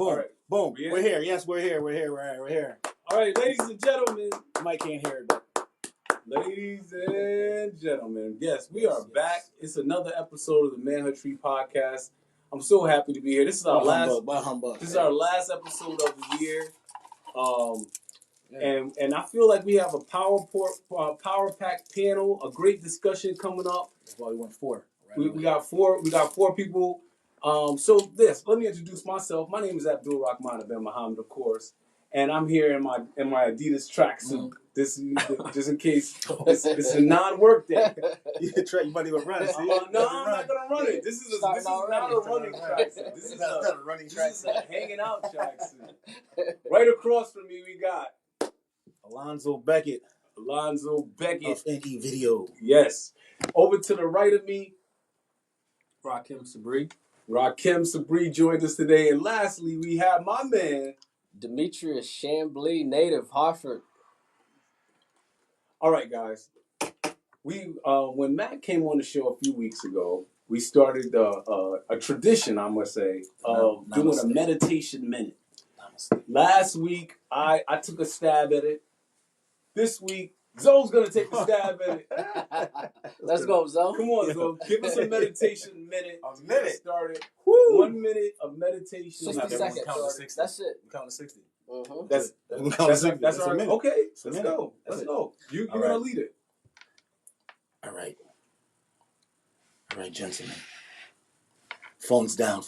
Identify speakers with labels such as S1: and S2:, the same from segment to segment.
S1: Boom.
S2: All right.
S1: Boom. We're here. Yes, we're here. We're here.
S2: All right, ladies and gentlemen.
S1: Mike can't hear it, but.
S2: Ladies and gentlemen, yes, we are back. It's another episode of the Manhood podcast. I'm so happy to be here. This is our last. This is our last episode of the year. And I feel like we have a power pack panel, a great discussion coming up.
S1: That's why we went four.
S2: Right we got four people. Let me introduce myself. My name is Abdul-Rahmaan I, of course, and I'm here in my Adidas tracksuit. This just in case. This is a non-work day.
S1: You might even run it.
S2: No, I'm not gonna run it. This is not a running tracksuit. This is not a running tracksuit. This is a hanging out tracksuit. Right across from me, we got
S1: Alonzo Beckett.
S2: Of
S1: NE Video.
S2: Yes. Over to the right of me,
S3: Sabree.
S2: Rahkim Sabree joined us today. And lastly, we have my man,
S3: Demetrius, Chamblee native, Hartford.
S2: All right, guys. We when Matt came on the show a few weeks ago, we started a tradition, I must say, of doing a meditation minute. Last week, I took a stab at it. This week, Zoe's going to take a stab at it.
S3: Let's go, Zoe.
S2: Come on, Zoe. Give us a meditation minute.
S1: A minute.
S2: Started.
S1: Woo.
S2: 1 minute of meditation.
S3: 60 seconds. That's it.
S1: We count to 60.
S2: Mm-hmm.
S1: That's
S2: our minute. Okay, let's go. Let's go. You're going to lead it.
S1: All right, gentlemen. Phones down.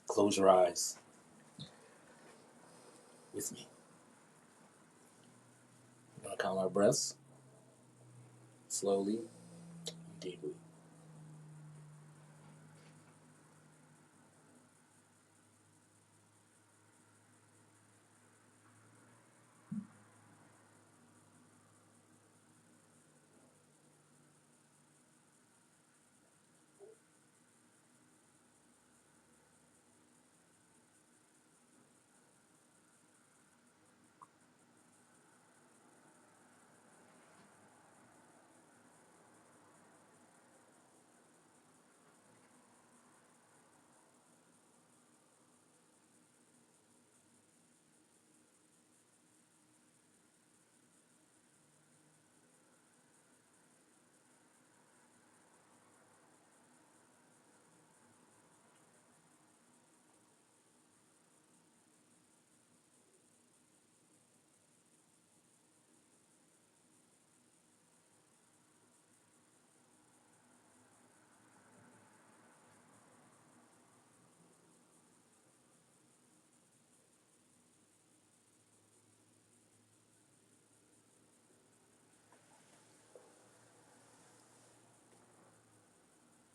S1: Close your eyes. With me. We're going to count our breaths. Slowly and deeply.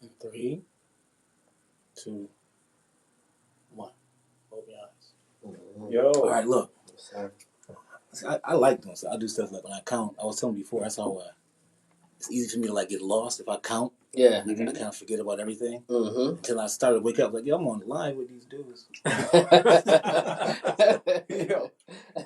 S1: In 3, 2, 1. Open your eyes.
S2: Yo.
S1: All right, look. I like doing stuff. I do stuff like when I count. I was telling you before, that's how it's easy for me to get lost if I count.
S3: Yeah.
S1: I kind of forget about everything.
S3: Mm-hmm.
S1: Until I started to wake up yo, I'm on the line with these dudes.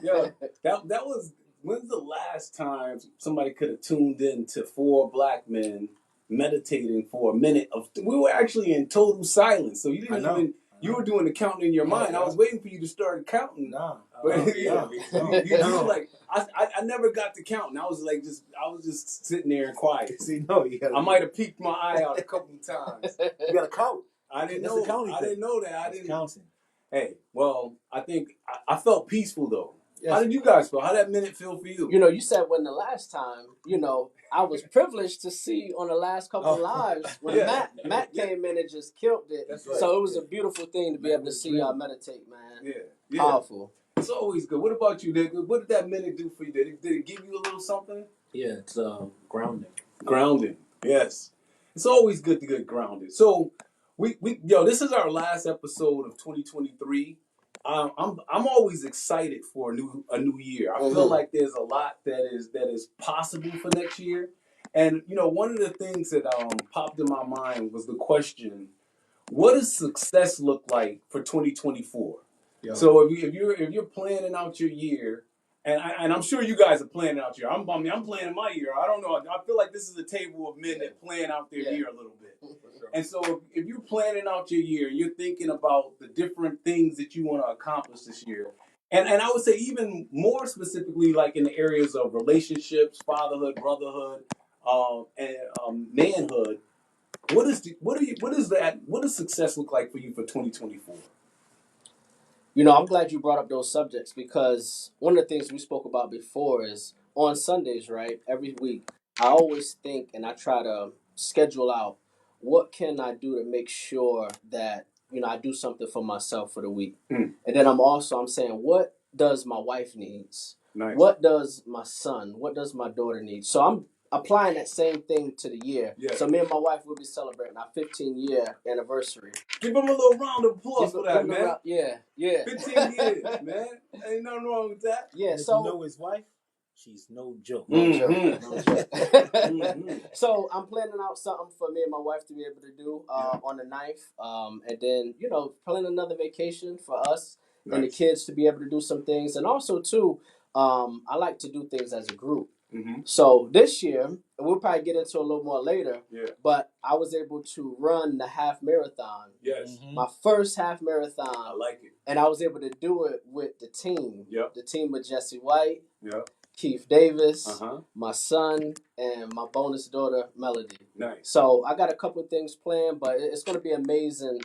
S2: Yo, that was, when's the last time somebody could have tuned in to 4 black men meditating for a minute we were actually in total silence, so you didn't even. You were doing the counting in your mind. I was waiting for you to start counting. But you were like, I never got to counting. I was just sitting there and quiet.
S1: See,
S2: I might have peeked my eye out a couple of times.
S1: You got to count.
S2: I didn't know that.
S1: Counting.
S2: Hey, well, I think I felt peaceful though. Yes. How did you guys feel? How did that minute feel for you?
S3: You said when the last time, I was privileged to see on the last couple of lives when Matt came in and just killed it. Right. So it was a beautiful thing to be able to see y'all meditate, man.
S2: Yeah.
S3: Powerful.
S2: It's always good. What about you, nigga? What did that minute do for you? Did it give you a little something?
S4: Yeah, it's grounding.
S2: Grounding, yes. It's always good to get grounded. So, this is our last episode of 2023. I'm always excited for a new year. I feel like there's a lot that is possible for next year. And one of the things that popped in my mind was the question: what does success look like for 2024? Yo. So if you're planning out your year And I'm sure you guys are planning out your. I'm planning my year. I don't know. I feel like this is a table of men that plan out their year a little bit. Sure. And so if you're planning out your year, you're thinking about the different things that you want to accomplish this year. And I would say even more specifically, like in the areas of relationships, fatherhood, brotherhood, and manhood. What does success look like for you for 2024?
S3: You know, I'm glad you brought up those subjects because one of the things we spoke about before is on Sundays, right? Every week, I always think and I try to schedule out what can I do to make sure that, you know, I do something for myself for the week. And then I'm saying, what does my wife needs? Nice. What does my son, what does my daughter need? So I'm applying that same thing to the year. Yeah. So me and my wife will be celebrating our 15-year anniversary.
S2: Give them a little round of applause for that, man.
S3: Yeah.
S2: 15 years, man. Ain't nothing wrong with that.
S1: Yeah, so you know his wife, she's no joke.
S3: No joke. So I'm planning out something for me and my wife to be able to do on the 9th. And then, you know, planning another vacation for us and the kids to be able to do some things. And also, too, I like to do things as a group. So this year, we'll probably get into a little more later, but I was able to run the half marathon.
S2: Yes.
S3: My first half marathon.
S2: I like it.
S3: And I was able to do it with the team. The team with Jesse White, Keith Davis, my son, and my bonus daughter, Melody.
S2: Nice.
S3: So I got a couple of things planned, but it's going to be amazing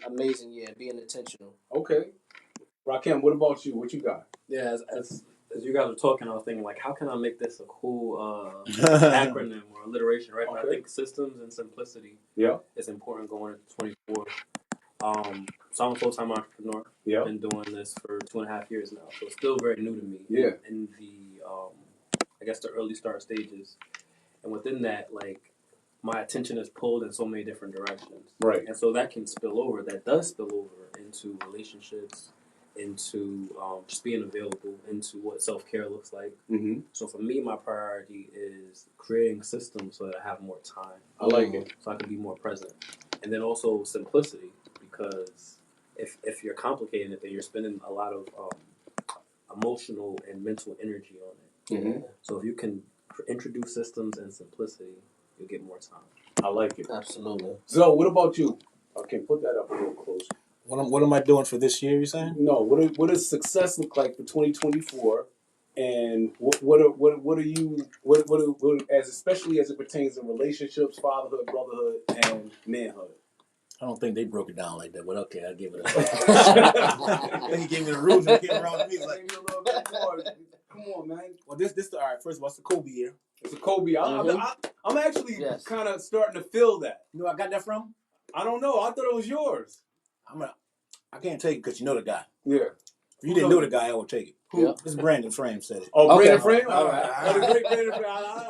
S3: year, being intentional.
S2: Okay. Rahkim, what about you? What you got?
S4: Yeah, as you guys were talking, I was thinking, like, how can I make this a cool acronym or alliteration, right? Okay. But I think systems and simplicity is important going into 24. So I'm a full-time entrepreneur. I've been doing this for 2.5 years now, so it's still very new to me. In the, I guess, the early start stages. And within that, like, my attention is pulled in so many different directions.
S2: Right.
S4: And so that can spill over, that does spill over into relationships, into just being available, into what self-care looks like. So for me, my priority is creating systems so that I have more time.
S2: I like it.
S4: So I can be more present. And then also simplicity, because if you're complicating it, then you're spending a lot of emotional and mental energy on it. So if you can introduce systems and simplicity, you'll get more time.
S2: I like it.
S3: Absolutely.
S2: So what about you? Okay, put that up a little closer.
S1: What am I doing for this year, you saying?
S2: No, what does success look like for 2024? And what are you as especially as it pertains to relationships, fatherhood, brotherhood, and manhood?
S1: I don't think they broke it down like that, but okay, I'll give it a Then he gave me the rules and came around to me like,
S2: a little bit more. Come on, man.
S1: Well, this all right. First of all, it's the Kobe year.
S2: It's a Kobe. I'm actually kind of starting to feel that.
S1: You know where I got that from?
S2: I don't know. I thought it was yours.
S1: I can't take it because you know the guy.
S2: Yeah.
S1: If you didn't know the guy, I would take it.
S3: Yeah.
S1: This is Brandon Frame said it.
S2: Oh,
S3: okay.
S2: Brandon Frame?
S1: All right.
S2: Oh, the great Brandon Frame.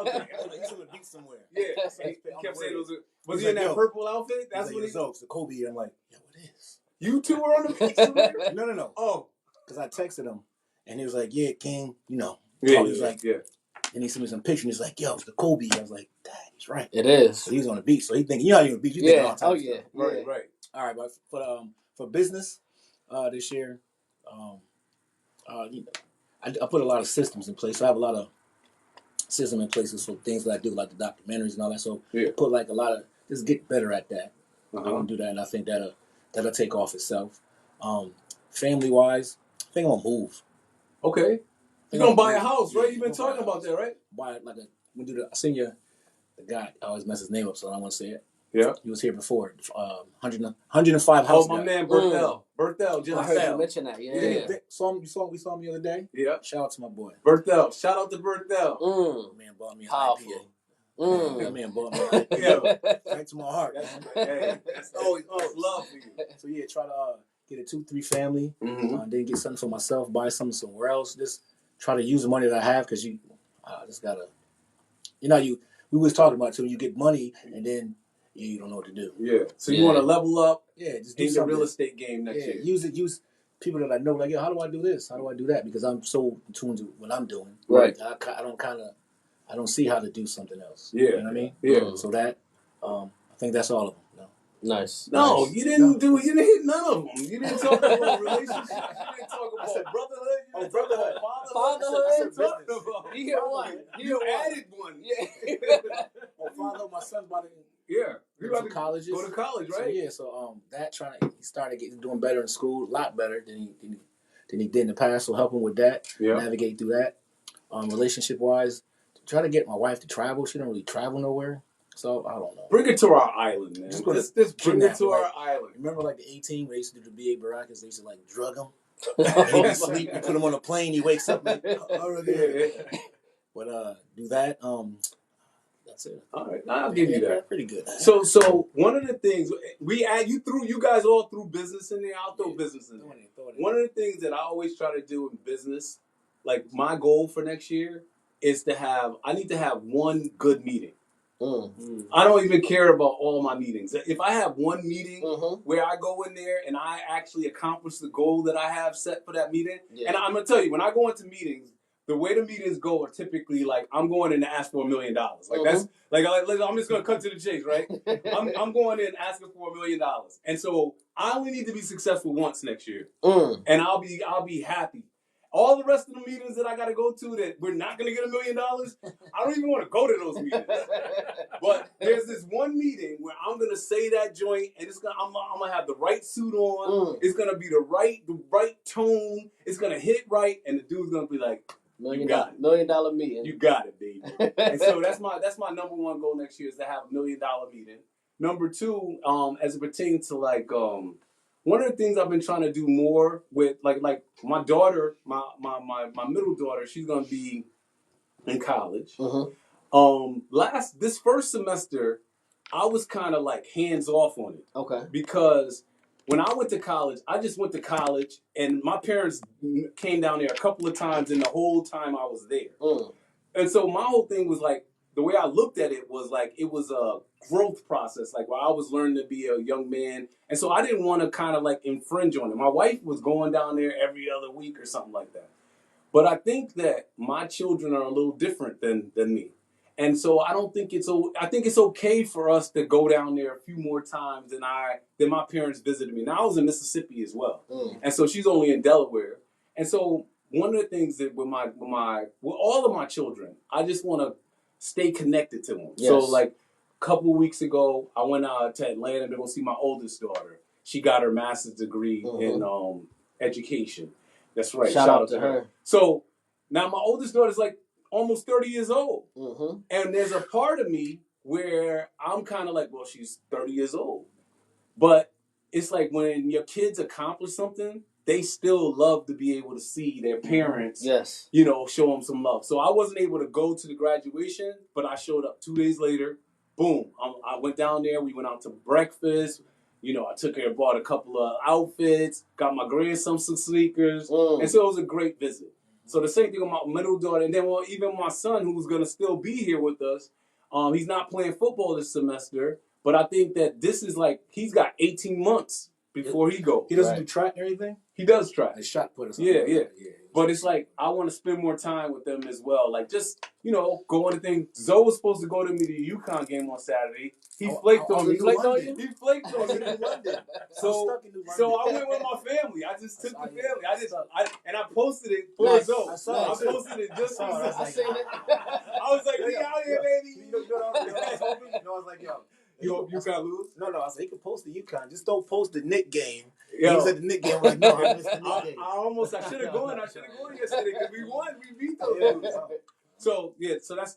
S2: Okay.
S1: He's on the beat somewhere.
S2: Yeah. He kept saying was he in that purple outfit? That's what
S1: he's the Kobe year. I'm like, yeah, what is?
S2: You two were on the beach somewhere?
S1: No.
S2: Oh.
S1: Because I texted him, and he was like, yeah, King, you know.
S2: Yeah,
S1: he was like, and he sent me some pictures, and he's like, yo, it's the Kobe. I was like, dang, he's right.
S3: It is.
S1: So he was on the beach, so he thinking, you know how you're on the beach. You think all the time.
S3: Oh, yeah.
S2: Right.
S1: All right, but for business this year, you know, I put a lot of systems in place. So I have a lot of systems in places for things that I do, like the documentaries and all that. So put like a lot of, just get better at that. I'm going to do that, and I think that'll take off itself. Family-wise, I think I'm going to move.
S2: Okay. You're going to buy a house, right? You've been talking about that, right?
S1: Buy it I seen the guy, I always mess his name up, so I don't want to say it.
S2: Yeah.
S1: He was here before. 105 house.
S2: Oh, my man, Berthel.
S3: I heard you mention that. Yeah.
S1: We saw him the other day.
S2: Yeah.
S1: Shout out to my boy.
S2: Berthel. Shout out to Berthel.
S1: My man bought me an
S3: Powerful.
S1: IPA. That man bought me an IPA. Right to my heart.
S2: That's always love for you.
S1: So yeah, try to get a 2-3 family. Then get something for myself. Buy something somewhere else. Just try to use the money that I have because I just gotta. You know, we was talking about it too. You get money and then you don't know what to do.
S2: Yeah. So you want to level up?
S1: Yeah. Just do
S2: in the real estate game next year.
S1: Use people that I know. Like, how do I do this? How do I do that? Because I'm so in tune to what I'm doing.
S3: Right.
S1: I don't see how to do something else.
S2: Yeah.
S1: You know what I mean?
S2: Yeah.
S1: So that I think that's all of them.
S3: Nice.
S2: No, you didn't do it. You didn't hit none of them. You didn't talk about relationships. You didn't talk about brotherhood. Fatherhood.
S3: He hit one.
S2: You added one.
S3: Yeah.
S1: Well, Father, my son's about to
S2: go
S1: to colleges.
S2: Go to college, right?
S1: So he started doing better in school, a lot better than he did in the past. So help him with that, navigate through that. Relationship wise, try to get my wife to travel. She don't really travel nowhere. So I don't know.
S2: Bring it to our island, man. Just bring it to our island.
S1: Remember, like the 18 where they used to do the BA Baracus, they used to like drug him. He'd be sleep. You put him on a plane. He wakes up like, But do that. That's it.
S2: All right, I'll give you that.
S1: Pretty good.
S2: So one of the things you guys all threw business in there. I'll throw business in there. One of the things that I always try to do in business, like my goal for next year, is I need to have one good meeting. I don't even care about all my meetings. If I have one meeting where I go in there and I actually accomplish the goal that I have set for that meeting, and I'm gonna tell you, when I go into meetings, the way the meetings go are typically like I'm going in to ask for $1 million. Like that's like I'm just gonna cut to the chase, right? I'm going in asking for $1 million, and so I only need to be successful once next year, and I'll be happy. All the rest of the meetings that I got to go to that we're not going to get $1 million, I don't even want to go to those meetings. But there's this one meeting where I'm going to say that joint, and I'm going to have the right suit on. It's going to be the right tone. It's going to hit right, and the dude's going to be like, "You got it.
S3: $1 million meeting.
S2: You got it, baby." And so that's my number one goal next year is to have $1 million meeting. Number two, as it pertains to like one of the things I've been trying to do more with like my daughter, my middle daughter, she's gonna be in college. This first semester, I was kind of like hands off on it.
S3: Okay.
S2: Because when I went to college, I just went to college, and my parents came down there a couple of times in the whole time I was there. And so my whole thing was like, the way I looked at it was like it was a growth process, like where I was learning to be a young man. And so I didn't want to kind of like infringe on it. My wife was going down there every other week or something like that. But I think that my children are a little different than me. And so I think it's okay for us to go down there a few more times than my parents visited me. Now I was in Mississippi as well. And so she's only in Delaware. And so one of the things that with all of my children, I just want to stay connected to them. Yes. So like a couple weeks ago, I went out to Atlanta to go see my oldest daughter. She got her master's degree in education. That's right.
S3: Shout out to her.
S2: So now my oldest daughter's like almost 30 years old. And there's a part of me where I'm kind of like, well, she's 30 years old. But it's like when your kids accomplish something, they still love to be able to see their parents, show them some love. So I wasn't able to go to the graduation, but I showed up 2 days later. Boom. I went down there. We went out to breakfast. I took her and bought a couple of outfits, got my grandson some sneakers. And so it was a great visit. So the same thing with my middle daughter. And then even my son, who's going to still be here with us, he's not playing football this semester. But I think that this is like, he's got 18 months before he goes.
S1: He doesn't do track and everything?
S2: He does track.
S1: The shot put us on.
S2: Yeah. But it's like, I want to spend more time with them as well. Like, just, go on to things. Zoe was supposed to go to me to the UConn game on Saturday. He flaked on me. He flaked on me in London. So I went with my family. I just took the family. I posted it for Zoe. I posted it just for Zoe. I seen it. I was like, we out here, baby.
S1: I was like, yo.
S2: You UConn lose?
S1: No. I said, he could post the UConn. Just don't post the Knick game. He was at the Knick game. I'm like, no, I missed the Knick game.
S2: I should have gone yesterday because we won. We beat those dudes. So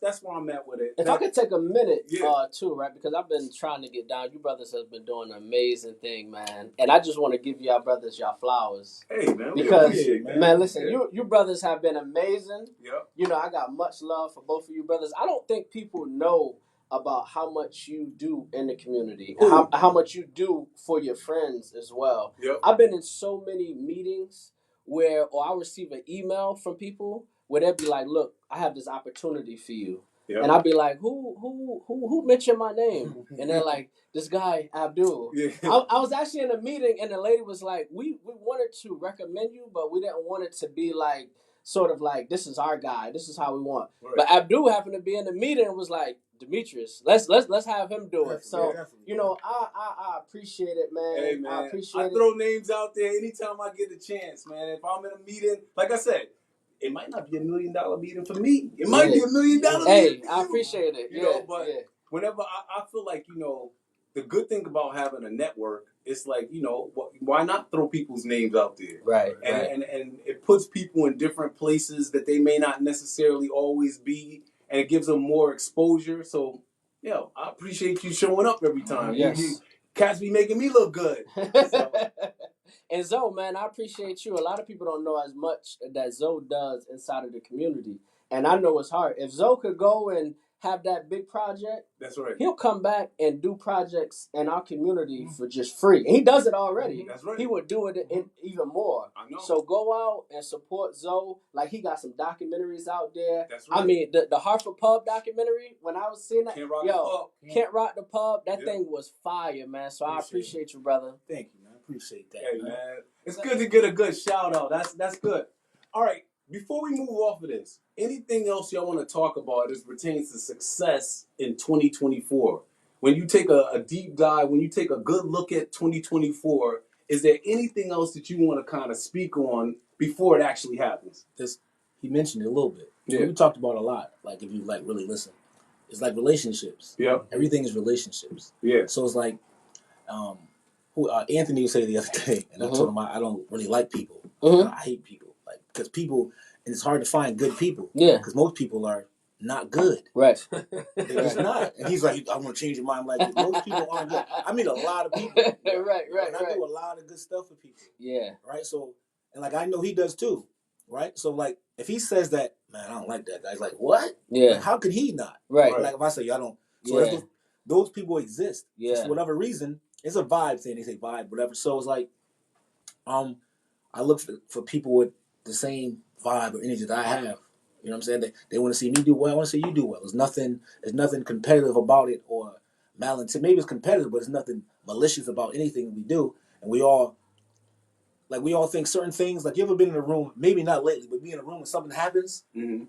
S2: that's where I'm at with it.
S3: If I could take a minute too, right? Because I've been trying to get down. You brothers have been doing an amazing thing, man. And I just want to give y'all brothers y'all flowers.
S2: Hey, man.
S3: Because man, listen, you brothers have been amazing. Yeah. I got much love for both of you brothers. I don't think people know about how much you do in the community, how much you do for your friends as well. Yep. I've been in so many meetings where I'll receive an email from people where they'll be like, look, I have this opportunity for you. Yep. And I'll be like, who mentioned my name? And they're like, this guy, Abdul. Yeah. I was actually in a meeting and the lady was like, we wanted to recommend you, but we didn't want it to be like, sort of like, this is our guy, this is how we want. Right. But Abdul happened to be in the meeting and was like, Demetrius, let's have him do it. So I appreciate it, man.
S2: Hey, man,
S3: I
S2: throw names out there anytime I get a chance, man. If I'm in a meeting, like I said, it might not be $1 million meeting for me. It might be $1 million meeting for you.
S3: I appreciate it.
S2: You know, but whenever I feel like, you know, the good thing about having a network, it's like, you know, why not throw people's names out there?
S3: Right.
S2: And it puts people in different places that they may not necessarily always be, and it gives them more exposure. So, you know, I appreciate you showing up every time.
S3: Yes.
S2: Cats be making me look good. So.
S3: And Zoe, man, I appreciate you. A lot of people don't know as much that Zoe does inside of the community. And I know it's hard. If Zoe could go and have that big project,
S2: that's right.
S3: He'll come back and do projects in our community for just free. And he does it already.
S2: That's right.
S3: He would do it even more.
S2: I know.
S3: So go out and support Zoe. Like, he got some documentaries out there.
S2: That's right.
S3: I mean, the Hartford Pub documentary, when I was seeing that,
S2: Can't Rock the Pub.
S3: That thing was fire, man. So I appreciate you, brother.
S1: Thank you, man. I appreciate that.
S2: Hey, man. It's good to get a good shout out. That's good. All right. Before we move off of this, anything else y'all want to talk about as pertains to success in 2024? When you take a deep dive, when you take a good look at 2024, is there anything else that you want to kind of speak on before it actually happens?
S1: He mentioned it a little bit.
S2: Yeah.
S1: We talked about it a lot. Like, if you like really listen, it's like relationships.
S2: Yeah.
S1: Everything is relationships.
S2: Yeah.
S1: So it's like, Anthony would say the other day, and I told him I don't really like people. I hate people. Like, because people, and it's hard to find good people.
S3: Yeah.
S1: Because most people are not good.
S3: Right.
S1: They're just not. And he's like, I want to change your mind. I'm like, most people aren't good. I meet a lot of people.
S3: Right.
S1: And I do a lot of good stuff with people.
S3: Yeah.
S1: Right? So, and like, I know he does too. Right? So, like, if he says that, man, I don't like that guy. He's like, what?
S3: Yeah.
S1: Like, how could he not?
S3: Right.
S1: Like, if I say, I don't. So those people exist.
S3: Yeah.
S1: For whatever reason, it's a vibe thing. They say vibe, whatever. So it's like, I look for people with the same vibe or energy that I have. You know what I'm saying? They want to see me do well. I want to see you do well. There's nothing competitive about it or malintent. Maybe it's competitive, but there's nothing malicious about anything we do. And we all think certain things. Like, you ever been in a room, maybe not lately, but be in a room and something happens, and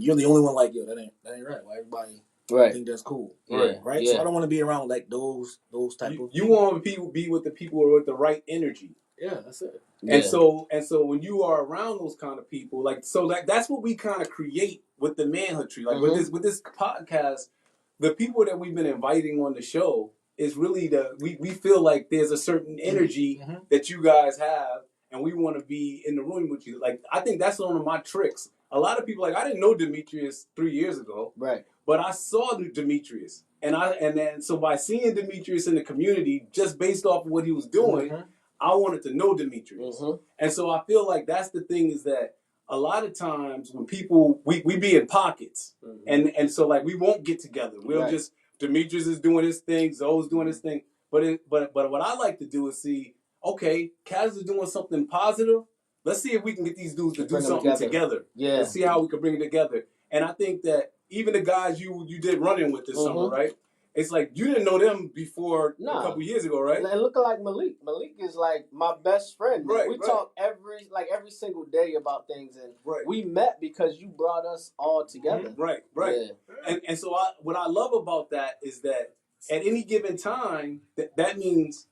S1: you're the only one like, yo, that ain't right. Why everybody think that's cool? Right? So I don't want to be around like those type of.
S2: You want people be with the people who are with the right energy.
S1: Yeah, that's it.
S2: And so when you are around those kind of people, that's what we kind of create with the Manhood Tree. Like, with this podcast, the people that we've been inviting on the show is really we feel like there's a certain energy that you guys have, and we want to be in the room with you. Like, I think that's one of my tricks. A lot of people, like, I didn't know Demetrius 3 years ago,
S3: right?
S2: But I saw Demetrius, and then by seeing Demetrius in the community, just based off of what he was doing. I wanted to know Demetrius. And so I feel like that's the thing, is that a lot of times when people, we be in pockets. And so, like, we won't get together. We'll just, Demetrius is doing his thing, Zoe's doing his thing. But what I like to do is see, okay, Kaz is doing something positive. Let's see if we can get these dudes to do something together.
S3: Yeah.
S2: Let's see how we can bring it together. And I think that even the guys you did running with this summer, right? It's like, you didn't know them before a couple years ago, right?
S3: And look like Malik. Malik is like my best friend. We talk every single day about things, and we met because you brought us all together.
S2: Right. Yeah. And so what I love about that is that at any given time, that means,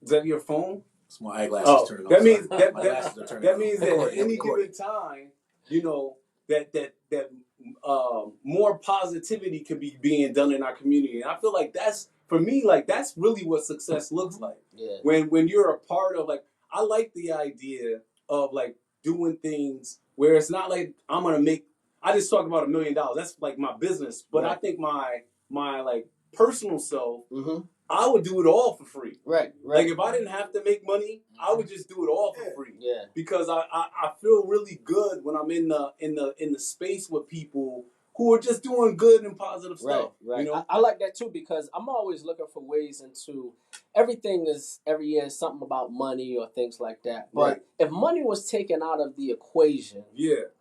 S2: is that your phone?
S1: It's my eyeglasses turning off.
S2: That means that at any given time, you know, that more positivity could be being done in our community. And I feel like that's, for me, like, that's really what success looks like.
S3: Yeah.
S2: When you're a part of, like, I like the idea of, like, doing things where it's not like I just talk about $1 million. That's like my business. But I think my like personal self, I would do it all for free.
S3: Right.
S2: Like, if I didn't have to make money, I would just do it all for free.
S3: Yeah.
S2: Because I feel really good when I'm in the space with people who are just doing good and positive stuff.
S3: Right.
S2: You know?
S3: I like that too, because I'm always looking for ways into everything. Is every year is something about money or things like that. But if money was taken out of the equation,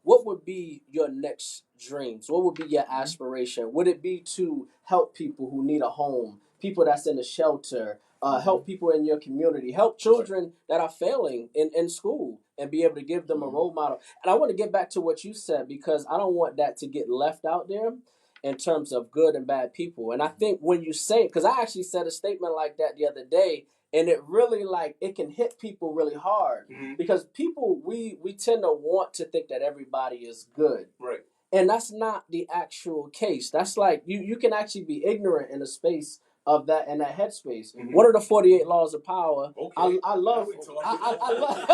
S3: what would be your next dreams? What would be your aspiration? Would it be to help people who need a home, people that's in a shelter, help people in your community, help children that are failing in school, and be able to give them a role model? And I want to get back to what you said, because I don't want that to get left out there in terms of good and bad people. And I think when you say it, because I actually said a statement like that the other day, and it really like it can hit people really hard because people we tend to want to think that everybody is good,
S2: right?
S3: And that's not the actual case. That's like you can actually be ignorant in a space of that in that headspace. What are the 48 laws of power?
S2: Okay.
S3: I love. I love.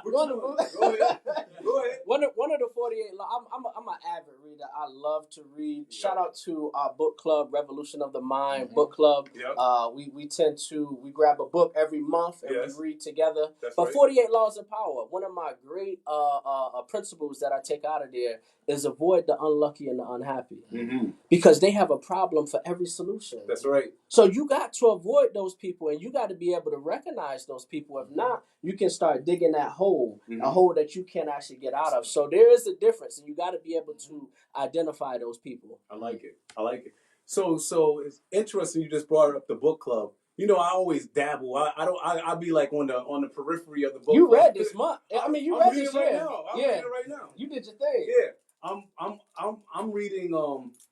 S2: Go ahead.
S3: One of the 48 laws. I'm an avid reader. I love to read. Shout out to our book club, Revolution of the Mind book club.
S2: Yep.
S3: We tend to grab a book every month and we read together.
S2: That's
S3: but
S2: right.
S3: 48 laws of power. One of my great principles that I take out of there is avoid the unlucky and the unhappy because they have a problem for every solution.
S2: That's right.
S3: So you got to avoid those people and you got to be able to recognize those people. If not, you can start digging that hole, a hole that you can't actually get out of. So there is a difference and you got to be able to identify those people.
S2: I like it. So it's interesting you just brought up the book club. You know, I always dabble. I'll be like on the periphery of the book.
S3: You
S2: club.
S3: read this month. I mean, you read this
S2: right
S3: year.
S2: now. I'm reading it right now.
S3: You did your thing.
S2: Yeah. I'm reading.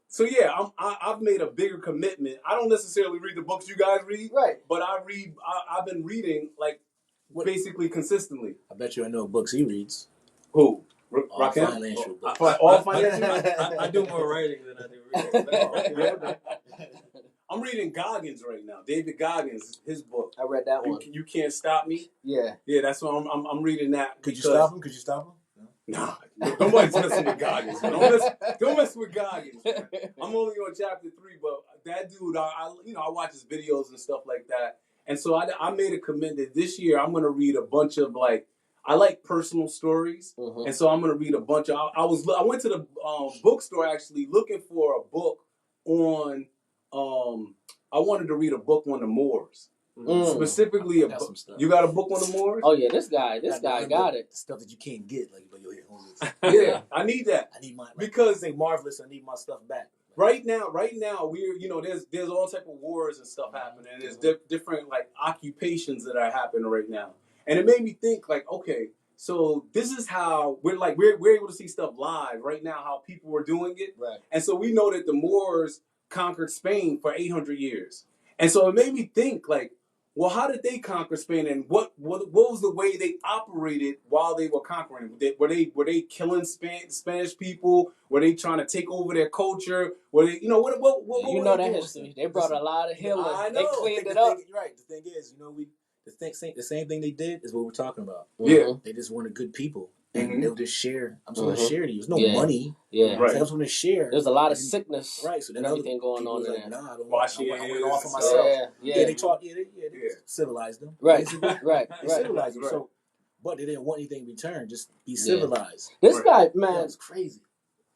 S2: So yeah, I've made a bigger commitment. I don't necessarily read the books you guys read,
S3: right?
S2: But I've been reading like basically consistently.
S1: I bet you I know books he reads.
S2: Who?
S1: All financial books.
S2: All financial.
S4: I do more writing than I do reading.
S2: I'm reading Goggins right now. David Goggins, his book.
S3: I read that one.
S2: You Can't Stop Me.
S3: Yeah.
S2: Yeah, that's what I'm reading that.
S1: Could you stop him?
S2: Nah, nobody's messing with Goggins. Don't mess with Goggins. Man. I'm only on chapter 3, but that dude, I watch his videos and stuff like that. And so I made a commitment this year. I'm gonna read a bunch of I like personal stories, and so I'm gonna read a bunch of. I went to the bookstore actually looking for a book on. I wanted to read a book on the Moors. Specifically, you got a book on the Moors?
S3: Oh yeah, this guy got it.
S1: Stuff that you can't get, like yo,
S2: yeah, I need that.
S1: I need mine
S2: because
S1: they marvelous. I need my stuff back.
S2: Right now, we're there's all type of wars and stuff happening. And there's different occupations that are happening right now, and it made me think okay, so this is how we're able to see stuff live right now. How people were doing it,
S3: right?
S2: And so we know that the Moors conquered Spain for 800 years, and so it made me think well, how did they conquer Spain, and what was the way they operated while they were conquering? Were they killing Spanish people? Were they trying to take over their culture? Were they, what
S3: you know that history? They brought a lot of healing.
S2: I know.
S3: They cleaned it up.
S1: Right. The thing is, the same thing they did is what we're talking about.
S2: Yeah.
S1: They just wanted good people. And they'll just share. I'm just going to share to you. There's no money.
S3: Yeah.
S2: Right.
S1: I'm just going to share.
S3: There's a lot of sickness.
S1: Right. So then
S3: everything going on there.
S1: Nah, I don't
S2: wash
S1: I
S2: your
S1: went off of myself. They taught. They civilized them.
S3: Right.
S1: Right. They civilized them. So, but they didn't want anything in return. Just be civilized.
S3: This guy, man,
S1: it's crazy.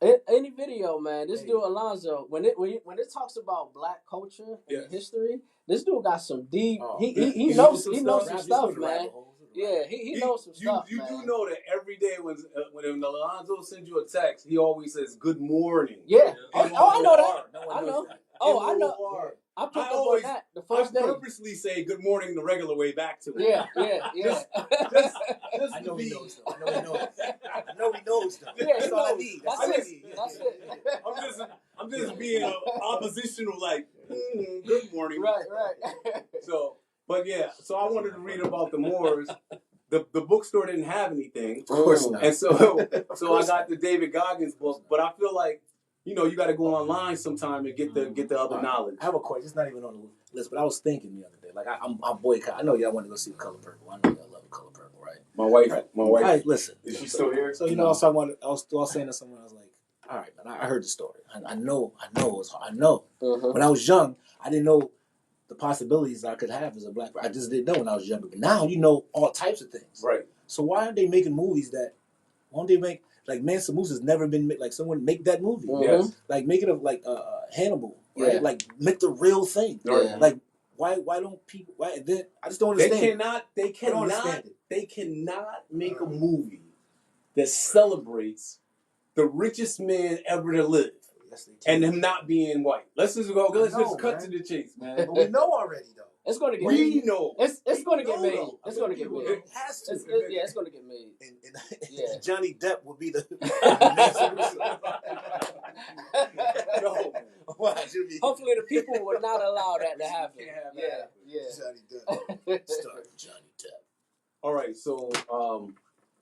S3: Any video, man. This dude Alonzo, when it talks about Black culture and history, this dude got some deep. He knows some stuff, man. Yeah, he knows some stuff.
S2: You do know that every day when Alonzo sends you a text, he always says good morning.
S3: Yeah. I know that. I know. I know. I picked up on that the first day.
S2: I purposely say good morning the regular way back to him.
S3: Yeah.
S2: just
S1: I know he knows stuff. I know he knows stuff.
S3: Yeah,
S1: that's all I need.
S3: That's it.
S2: I'm just being oppositional, good morning.
S3: Right.
S2: So I wanted to read about the Moors. The bookstore didn't have anything.
S1: Of course not.
S2: And so I got the David Goggins book, but I feel like you got to go online sometime and get the other knowledge.
S1: I have a question. It's not even on the list, but I was thinking the other day. I'm boycott. I know y'all want to go see Color Purple. I know y'all love Color Purple, right?
S2: My wife.
S1: Right, listen.
S2: Is she still here?
S1: So I was saying to someone, I was like, all right, man. I heard the story. I know it was hard. I know. When I was young, I didn't know the possibilities I could have as a black person. I just didn't know when I was younger. But now you know all types of things.
S2: Right.
S1: So why aren't they making movies that? Why don't they make Mansa Musa's never been made? Someone make that movie.
S2: Yes.
S1: Make it Hannibal. Right.
S3: Yeah.
S1: Make the real thing.
S3: Yeah.
S1: Why don't people? Why then? I just don't understand.
S2: They cannot make a movie that celebrates the richest man ever to live. And him not being white. Let's just cut to the chase, man.
S1: But we know already, though.
S3: It's going to get
S2: made.
S3: We know. It's going to get made. It's going to get made.
S1: It has to.
S3: It's going to get made.
S1: And Johnny Depp will be the.
S3: Hopefully the people will not allow that to happen.
S1: Yeah. Johnny Depp. Start Johnny Depp.
S2: All right, so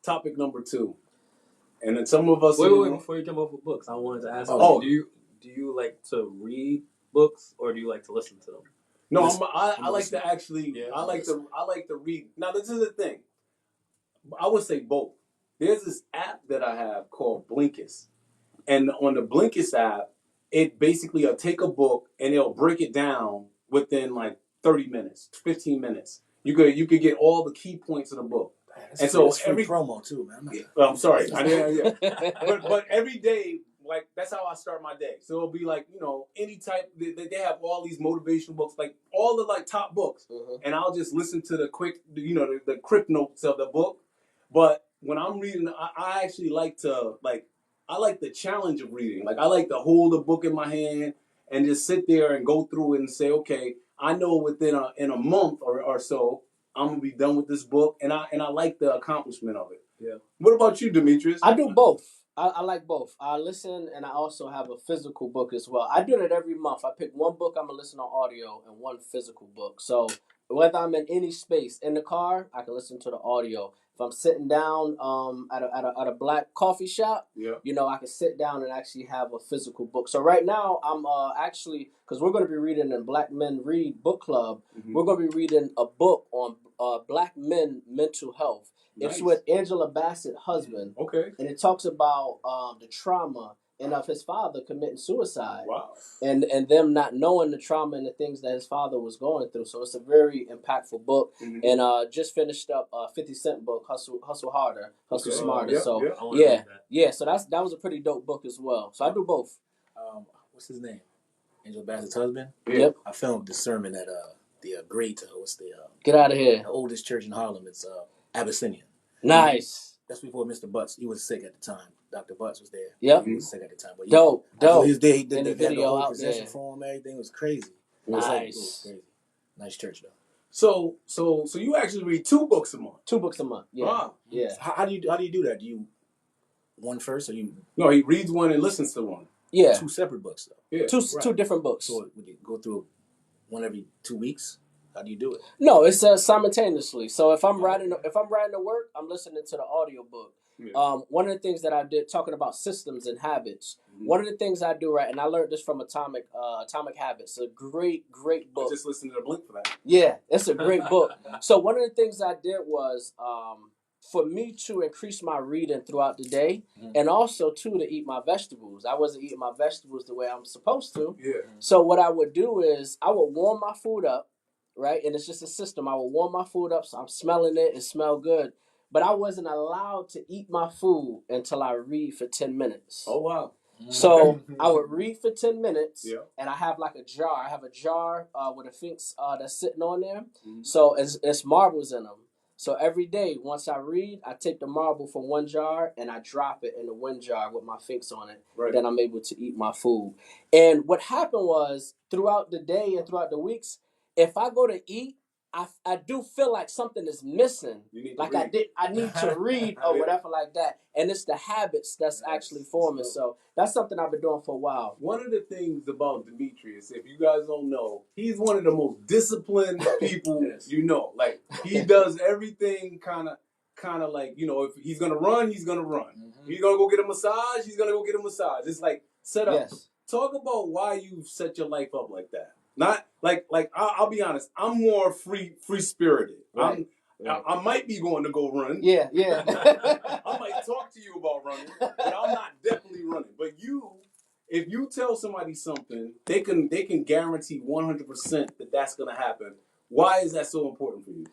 S2: topic number 2. And then some of us...
S4: Wait, before you jump over books, I wanted to ask you, do you like to read books or do you like to listen to them?
S2: No, I like to actually... Yeah, I like to read. Now, this is the thing. I would say both. There's this app that I have called Blinkist. And on the Blinkist app, it basically will take a book and it'll break it down within like 30 minutes, 15 minutes. You could get all the key points of the book.
S1: And so every promo too, man.
S2: I'm sorry. But every day, like that's how I start my day. So it'll be like, any type. They have all these motivational books, like all the like top books, and I'll just listen to the quick, the quick notes of the book. But when I'm reading, I actually like to I like the challenge of reading. Like I like to hold a book in my hand and just sit there and go through it and say, okay, I know within in a month or so, I'm gonna be done with this book, and I like the accomplishment of it.
S4: Yeah.
S2: What about you, Demetrius?
S3: I do both. I like both. I listen, and I also have a physical book as well. I do that every month. I pick one book I'm gonna listen on audio and one physical book. So whether I'm in any space, in the car, I can listen to the audio. If I'm sitting down at a black coffee shop, I can sit down and actually have a physical book. So right now, I'm actually, because we're going to be reading in Black Men Read Book Club, we're going to be reading a book on Black men mental health. Nice. It's with Angela Bassett's husband.
S2: Okay.
S3: And it talks about the trauma and of his father committing suicide.
S2: Wow.
S3: And them not knowing the trauma and the things that his father was going through. So it's a very impactful book. And just finished up 50 Cent book, Hustle Harder, Hustle Smarter. So that was a pretty dope book as well. So I do both.
S1: What's his name? Angela Bassett's husband?
S3: Yep.
S1: I filmed the sermon at the great
S3: get out of here.
S1: The oldest church in Harlem. It's Abyssinian.
S3: Nice.
S1: That's before Mr. Butts. He was sick at the time. Dr. Butts was there.
S3: Yep.
S1: He was sick at the time. But
S3: dope.
S1: He was there. He did the video out there. For him, everything was crazy.
S3: Nice.
S1: It was crazy. Nice church though.
S2: So you actually read 2 books a month?
S3: 2 books a month. Yeah.
S2: Wow.
S3: Yeah.
S1: How do you do that? Do you one first or you?
S2: No, he reads one and listens to one.
S3: Yeah.
S1: 2 separate books though.
S3: Yeah. Two different books.
S1: So would you go through one every 2 weeks? How do you do it?
S3: No, it's simultaneously. So if I'm riding to work, I'm listening to the audio book. Yeah. One of the things that I did, talking about systems and habits, one of the things I do, right, and I learned this from Atomic Habits, a great book.
S2: I just listened to the Blink for that.
S3: Yeah, it's a great book. So one of the things I did was for me to increase my reading throughout the day, and also too to eat my vegetables. I wasn't eating my vegetables the way I'm supposed to.
S2: Yeah.
S3: So what I would do is I would warm my food up. Right, and it's just a system. I will warm my food up, so I'm smelling it. It smells good, but I wasn't allowed to eat my food until I read for 10 minutes.
S2: Oh wow!
S3: So I would read for 10 minutes, and I have like a jar. I have a jar with a Finks that's sitting on there. So it's marbles in them. So every day, once I read, I take the marble from one jar and I drop it in the one jar with my Finks on it. Right. Then I'm able to eat my food. And what happened was throughout the day and throughout the weeks, if I go to eat, I do feel like something is missing. Like I need to read or whatever like that. And it's the habits that's actually forming. So that's something I've been doing for a while.
S2: One of the things about Demetrius, if you guys don't know, he's one of the most disciplined people you know. Like he does everything kind of like, if he's gonna run, he's gonna run. He's gonna go get a massage, he's gonna go get a massage. It's like set up. Yes. Talk about why you set your life up like that. Not like I'll be honest. I'm more free spirited. Right. I might be going to go run.
S3: Yeah.
S2: I might talk to you about running, but I'm not definitely running. But if you tell somebody something, they can guarantee 100% that that's going to happen. Why is that so important for you?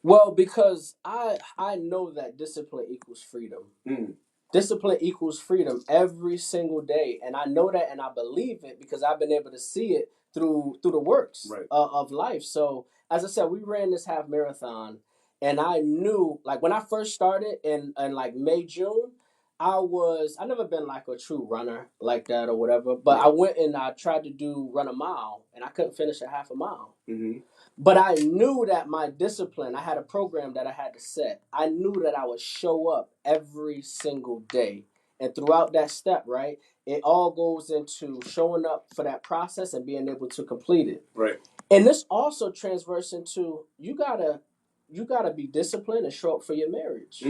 S3: Well, because I know that discipline equals freedom. Discipline equals freedom every single day, and I know that, and I believe it because I've been able to see it through the works of life. So as I said, we ran this half marathon, and I knew, like when I first started in like May, June, I never been like a true runner like that or whatever, but I went and I tried to run a mile, and I couldn't finish a half a mile. But I knew that my discipline, I had a program that I had to set. I knew that I would show up every single day. And throughout that step, right, It all goes into showing up for that process and being able to complete it.
S2: Right.
S3: And this also transfers into you gotta be disciplined and show up for your marriage.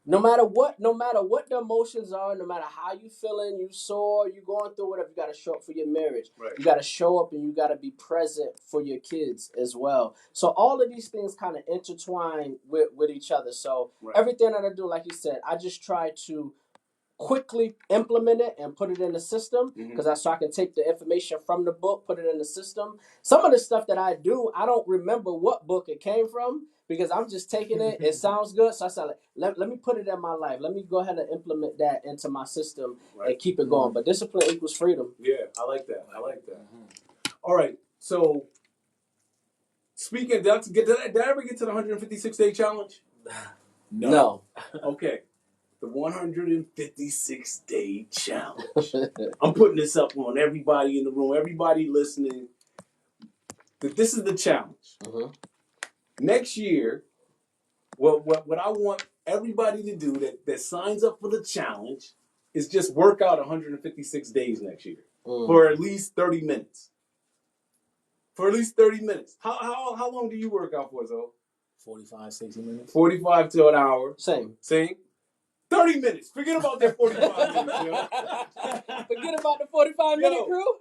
S3: No matter what the emotions are, no matter how you feeling, you sore, you going through whatever, you got to show up for your marriage.
S2: Right.
S3: You got to show up and you got to be present for your kids as well. So all of these things kind of intertwine with each other. So everything that I do, like you said, I just try to quickly implement it and put it in the system because so I can take the information from the book, put it in the system. Some of the stuff that I do, I don't remember what book it came from because I'm just taking it. It sounds good, so I said, let me put it in my life. Let me go ahead and implement that into my system and keep it going. But discipline equals freedom.
S2: Yeah, I like that. All right, so speaking, did I ever get to the 156-day challenge?
S3: No.
S2: Okay. The 156-day challenge. I'm putting this up on everybody in the room, everybody listening. This is the challenge. Next year, what I want everybody to do that signs up for the challenge is just work out 156 days next year for at least 30 minutes. For at least 30 minutes. How long do you work out for, Zoe?
S1: 45, 60 minutes.
S2: 45 to an hour.
S3: Same.
S2: 30 minutes. Forget about that 45 minutes, yo.
S3: Forget about the 45-minute crew.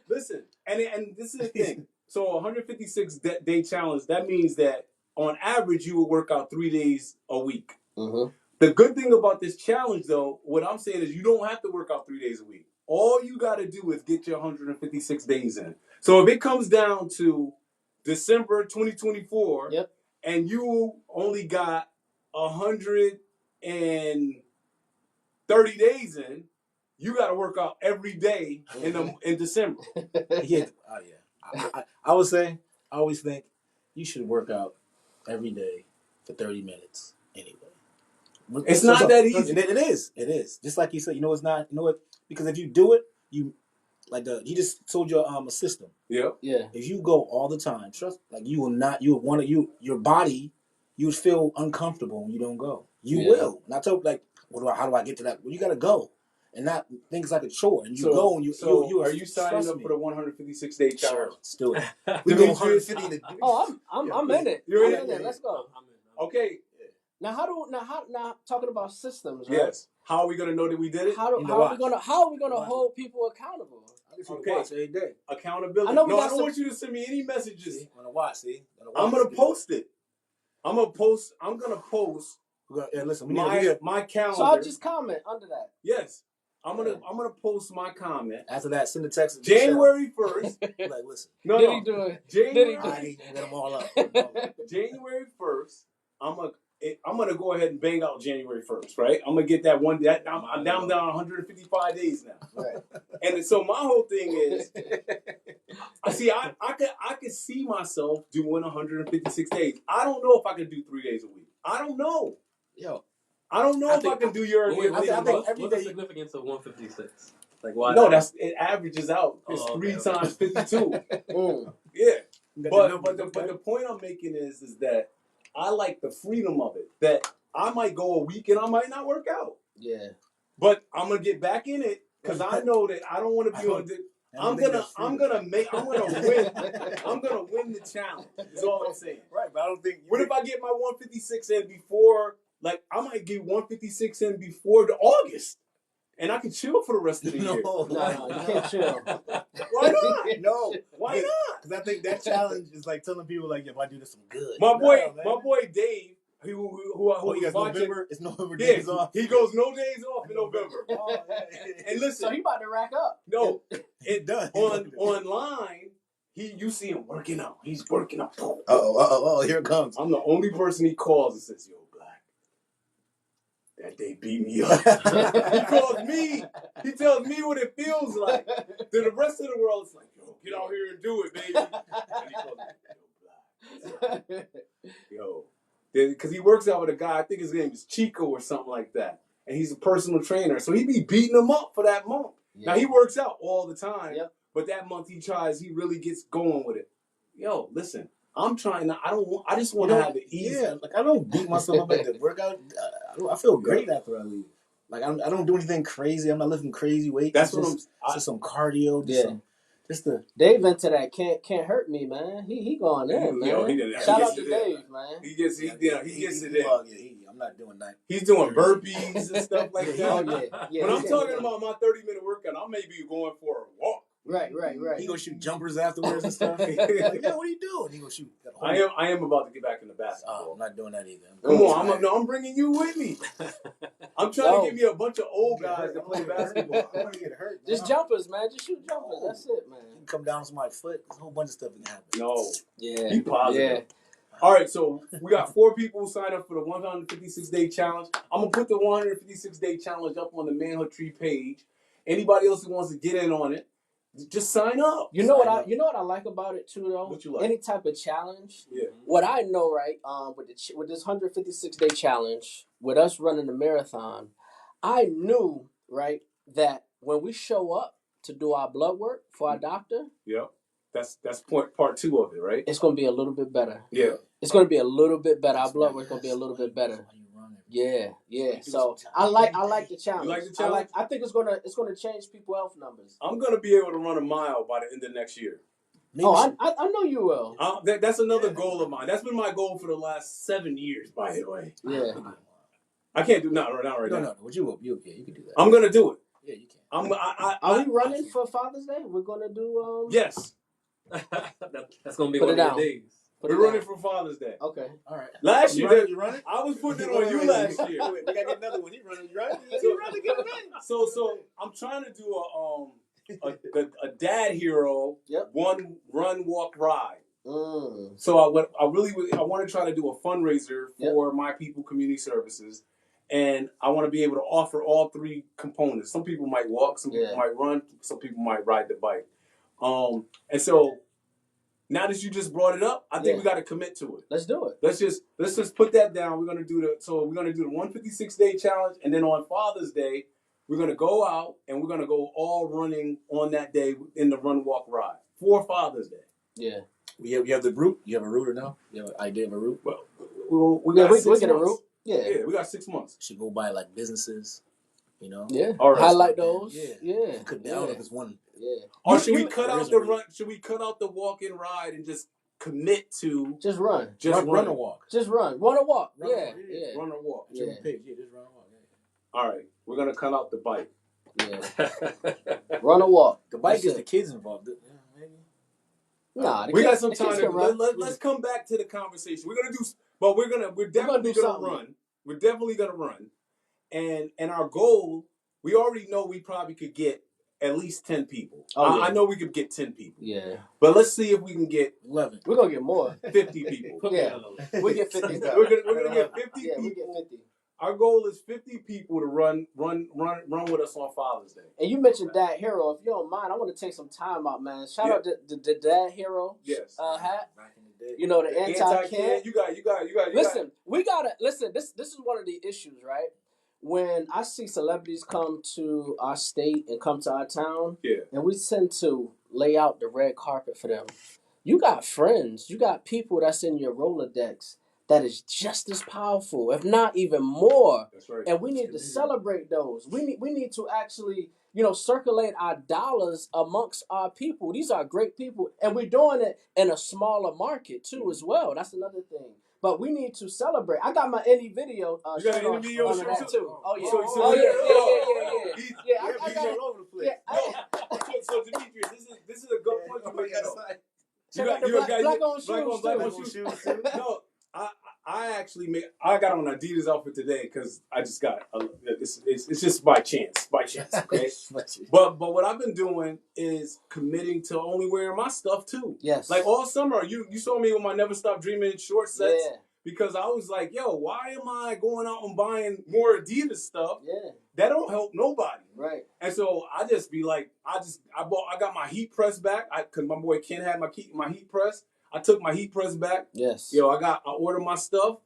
S2: Listen. And this is the thing. So 156-day challenge, that means that on average, you will work out 3 days a week. The good thing about this challenge, though, what I'm saying is you don't have to work out 3 days a week. All you got to do is get your 156 days in. So if it comes down to December 2024, and you only got 130 days in, you got to work out every day in December.
S1: I always think you should work out every day for 30 minutes anyway.
S2: It's not that easy.
S1: It is. Just like you said, it's not. You know what? Because if you do it, he just told you a system.
S2: Yeah.
S1: If you go all the time, trust, you will not. You would want to. Your body, you would feel uncomfortable when you don't go. You will. And I told how do I get to that? Well, you got to go, and not things like a chore. And you go and you.
S2: Are you signing up for the 156-day challenge?
S1: Sure, let's do it. We go 150.
S3: I'm in it.
S2: You're
S3: in it. Let's go.
S2: Okay.
S3: Now talking about systems, right?
S2: Yes. How are we gonna know that we did it?
S3: How are we gonna hold people accountable?
S1: Okay. Watch every day.
S2: Accountability. I don't want you to send me any messages.
S1: I'm gonna watch.
S2: I'm gonna post it. I'm gonna post.
S1: Listen,
S2: my calendar.
S3: So I'll just comment under that.
S2: Yes. I'm gonna post my comment.
S1: After that, send the text.
S2: January 1st.
S3: Listen. Did he do it?
S2: January.
S1: I get them all up.
S2: January 1st. I'm gonna go ahead and bang out January 1st, right? I'm gonna get that one. I'm down 155 days now.
S3: Right.
S2: And so my whole thing is, I could see myself doing 156 days. I don't know if I can do 3 days a week. I don't know. I don't know if I can do your.
S4: What's the significance of 156? Like why?
S2: No, it averages out. It's 3 times 52. Yeah, but the point I'm making is that I like the freedom of it. That I might go a week and I might not work out.
S3: Yeah,
S2: but I'm gonna get back in it because I know that I don't want to be on. I'm gonna win. I'm gonna win the challenge. Is all I'm saying.
S1: Right, but I don't think.
S2: What if I get my 156 in before? Like I might get 156 in before the August, and I can chill for the rest of the year.
S3: No, you can't chill.
S2: Why not?
S1: No,
S2: why not?
S1: Because I think that challenge is like telling people if I do this, I'm good.
S2: My boy Dave. Who
S1: he got November? It's November
S2: days off. He goes no days off in November. And listen,
S3: so he about to rack up.
S2: No, it does. Online, you see him working out. He's working out.
S1: Oh, here it comes.
S2: I'm the only person he calls and says, "Yo, Black, that day beat me up." He calls me. He tells me what it feels like. Then the rest of the world is like, "Yo, get out here and do it, baby." And he calls me, "Yo, Black, yo." Because he works out with a guy, I think his name is Chico or something like that. And he's a personal trainer. So he be beating him up for that month. Yeah. Now, he works out all the time. Yep. But that month he really gets going with it. Yo, listen, I'm trying to, I just want to have it easy.
S1: Yeah, I don't beat myself up at the workout. I feel great after I leave. Like I don't do anything crazy. I'm not lifting crazy weights.
S2: That's
S1: just some cardio. Just the
S3: Dave into that can't hurt me, man. He going in, man. Shout out to Dave, man.
S2: He gets it in.
S1: I'm not doing that.
S2: He's doing burpees and stuff like that.
S3: Oh yeah.
S2: When I'm talking about my 30-minute workout, I may be going for a walk.
S3: Right.
S1: He gonna shoot jumpers afterwards and stuff. Like, yeah, what are you doing? He gonna shoot.
S2: I am about to get back in the basketball.
S1: I'm not doing that either.
S2: Come on, I'm bringing you with me. I'm trying to get me a bunch of old guys to play basketball.
S1: I'm gonna get hurt.
S3: Just jumpers, man. Just shoot jumpers. That's it, man.
S1: You can come down on somebody's foot. There's a whole bunch of stuff that can happen.
S2: No.
S3: Yeah.
S2: Be positive.
S3: Yeah.
S2: All right, so we got 4 people sign up for the 156-day challenge. I'm gonna put the 156-day challenge up on the Manhood Tree page. Anybody else who wants to get in on it, just sign up.
S3: You know what I like about it too, though.
S2: What you like?
S3: Any type of challenge.
S2: Yeah.
S3: What I know, right? With this 156-day challenge, with us running the marathon, I knew, right, that when we show up to do our blood work for our doctor,
S2: that's part 2 of it, right?
S3: it's gonna be a little bit better.
S2: Yeah.
S3: It's gonna be a little bit better. Our blood work's gonna be a little bit better. Yeah. So I like the challenge.
S2: You like the challenge?
S3: I think it's gonna change people's health numbers.
S2: I'm gonna be able to run a mile by the end of next year.
S3: I know you will.
S2: That's another goal of mine. That's been my goal for the last 7 years, by the way.
S3: Yeah.
S2: I can't do not right now.
S1: No. What you can do that.
S2: I'm gonna do it.
S1: Yeah, you can.
S3: Are we running for Father's Day? We're gonna do
S2: Yes.
S4: That's gonna be
S3: Put
S4: one
S3: it
S4: of
S3: down.
S4: the days.
S2: We're running for Father's Day.
S3: Okay.
S1: All right.
S2: Last year,
S1: you running?
S2: I was putting it on you last year.
S1: We gotta get another one. He running. You running?
S3: Get it in.
S2: So I'm trying to do a dad hero.
S3: Yep.
S2: One run, walk, ride.
S3: Mm.
S2: So I want to try to do a fundraiser for My People Community Services, and I want to be able to offer all 3 components. Some people might walk, some people might run, some people might ride the bike. And so now that you just brought it up, I think we got to commit to it.
S3: Let's do it.
S2: Let's just put that down. We're gonna do the 156-day challenge, and then on Father's Day, we're gonna go out and we're gonna go all running on that day in the run, walk, ride for Father's Day.
S3: Yeah.
S1: You have the route. You have a route or no? You have an idea of a route?
S2: Well, we got 6 months.
S3: Get a route. Yeah,
S2: we got 6 months.
S1: Should go by like businesses, you know.
S3: Yeah.
S2: All right.
S3: Highlight those.
S1: Yeah. Could down if it's one.
S3: Yeah.
S2: Or should we cut out the run? Should we cut out the walk and ride and just commit to
S3: just run?
S1: Run or walk.
S3: Just run. Run or walk.
S2: Run or walk.
S1: Yeah. Just run or walk. Yeah.
S2: All right. We're gonna cut out the bike.
S3: Yeah. Run or walk.
S1: The bike is the kids involved. Maybe.
S3: Nah,
S2: we got some time. Let's come back to the conversation. We're definitely gonna run. We're definitely gonna run, and our goal. We already know we probably could get at least 10 people. I know we could get 10 people.
S3: Yeah.
S2: But let's see if we can get
S1: 11.
S3: We're gonna get more.
S2: 50 people.
S3: Yeah. We get 50.
S2: We're gonna get 50 people.
S3: We get 50.
S2: Our goal is 50 people to run with us on Father's Day.
S3: And you mentioned Dad Hero. If you don't mind, I want to take some time out, man. Shout out to the Dad Hero hat.
S1: Back in the day.
S3: You know, the anti-can.
S2: You got.
S3: Listen, we gotta listen. This is one of the issues, right? When I see celebrities come to our state and come to our town, and we tend to lay out the red carpet for them. You got friends, you got people that's in your Rolodex that is just as powerful, if not even more.
S2: That's right.
S3: And we need to celebrate those. We need to actually, circulate our dollars amongst our people. These are great people, and we're doing it in a smaller market too, as well. That's another thing. But we need to celebrate. I got my indie video.
S2: You got an indie video
S3: on that too. Oh yeah.
S2: Yeah. I got it all over the place. So Demetrius, this is a good point you make.
S3: Check out the black on shoes.
S2: No, I got on Adidas outfit today because I just got it's just by chance, okay. But what I've been doing is committing to only wearing my stuff too.
S3: Yes.
S2: Like all summer, you saw me with my Never Stop Dreaming short sets because I was like, yo, why am I going out and buying more Adidas stuff?
S3: Yeah.
S2: That don't help nobody.
S3: Right.
S2: And so I just be like, I got my heat press back because my boy Ken had my heat press. I took my heat press back.
S3: Yes.
S2: I ordered my stuff,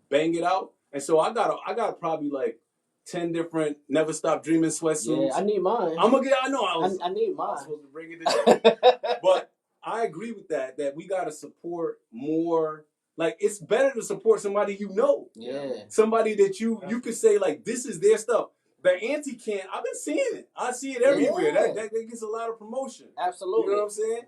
S2: bang it out. And so I got probably like 10 different Never Stop Dreaming sweatsuits.
S3: Yeah, I need mine.
S2: I
S3: need mine.
S2: I was supposed to bring it today. But I agree with that we got to support more Like, it's better to support somebody you know.
S3: Yeah.
S2: Somebody that you could say, like, this is their stuff. The anti-can, I've been seeing it. I see it everywhere.
S3: Yeah.
S2: That gets a lot of promotion.
S3: Absolutely.
S2: You know what I'm saying?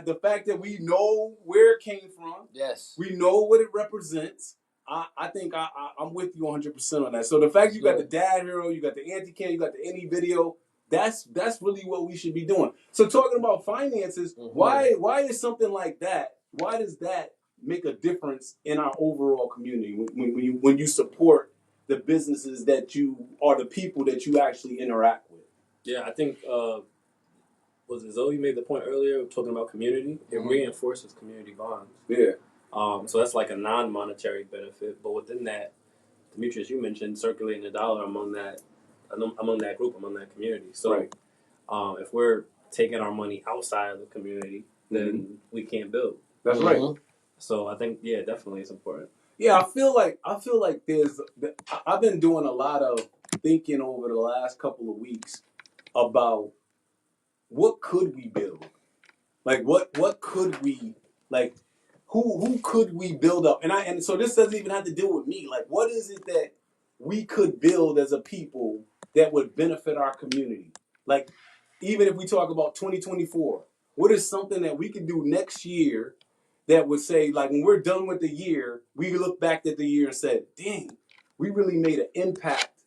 S2: The fact that we know where it came from.
S3: Yes.
S2: We know what it represents. I think I'm with you 100% on that. So the fact you got the dad hero, you got the anti-can, you got the any video, that's really what we should be doing. So talking about finances, why is something like that? Why does that make a difference in our overall community when you support the businesses that you or the people that you actually interact with?
S4: Yeah, I think was it Zoe made the point earlier talking about community? It reinforces community bonds.
S2: Yeah.
S4: So that's like a non-monetary benefit, but within that, Demetrius, you mentioned circulating the dollar among that group, among that community. So, if we're taking our money outside of the community, then we can't build.
S2: That's right.
S4: So I think, definitely it's important.
S2: Yeah, I feel like I've been doing a lot of thinking over the last couple of weeks about what could we build? Like what could we like who could we build up? And so this doesn't even have to deal with me. Like, what is it that we could build as a people that would benefit our community? Like, even if we talk about 2024, what is something that we could do next year that would say, like, when we're done with the year, we look back at the year and said, dang, we really made an impact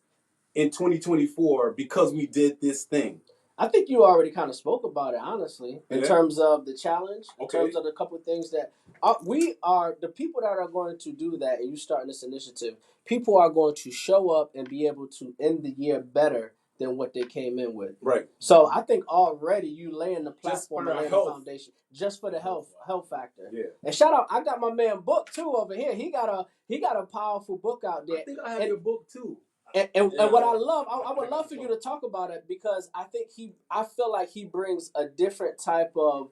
S2: in 2024 because we did this thing.
S3: I think you already kind of spoke about it, honestly, in terms of the challenge, in terms of the couple of things that we are, the people that are going to do that, and you starting this initiative, people are going to show up and be able to end the year better than what they came in with.
S2: Right.
S3: So I think already you laying the platform and laying the foundation just for the health factor.
S2: Yeah.
S3: And shout out, I got my man Book too over here. He got a powerful book out there.
S2: I think I have your book too.
S3: And what I love, I would love for you to talk about it because I feel like he brings a different type of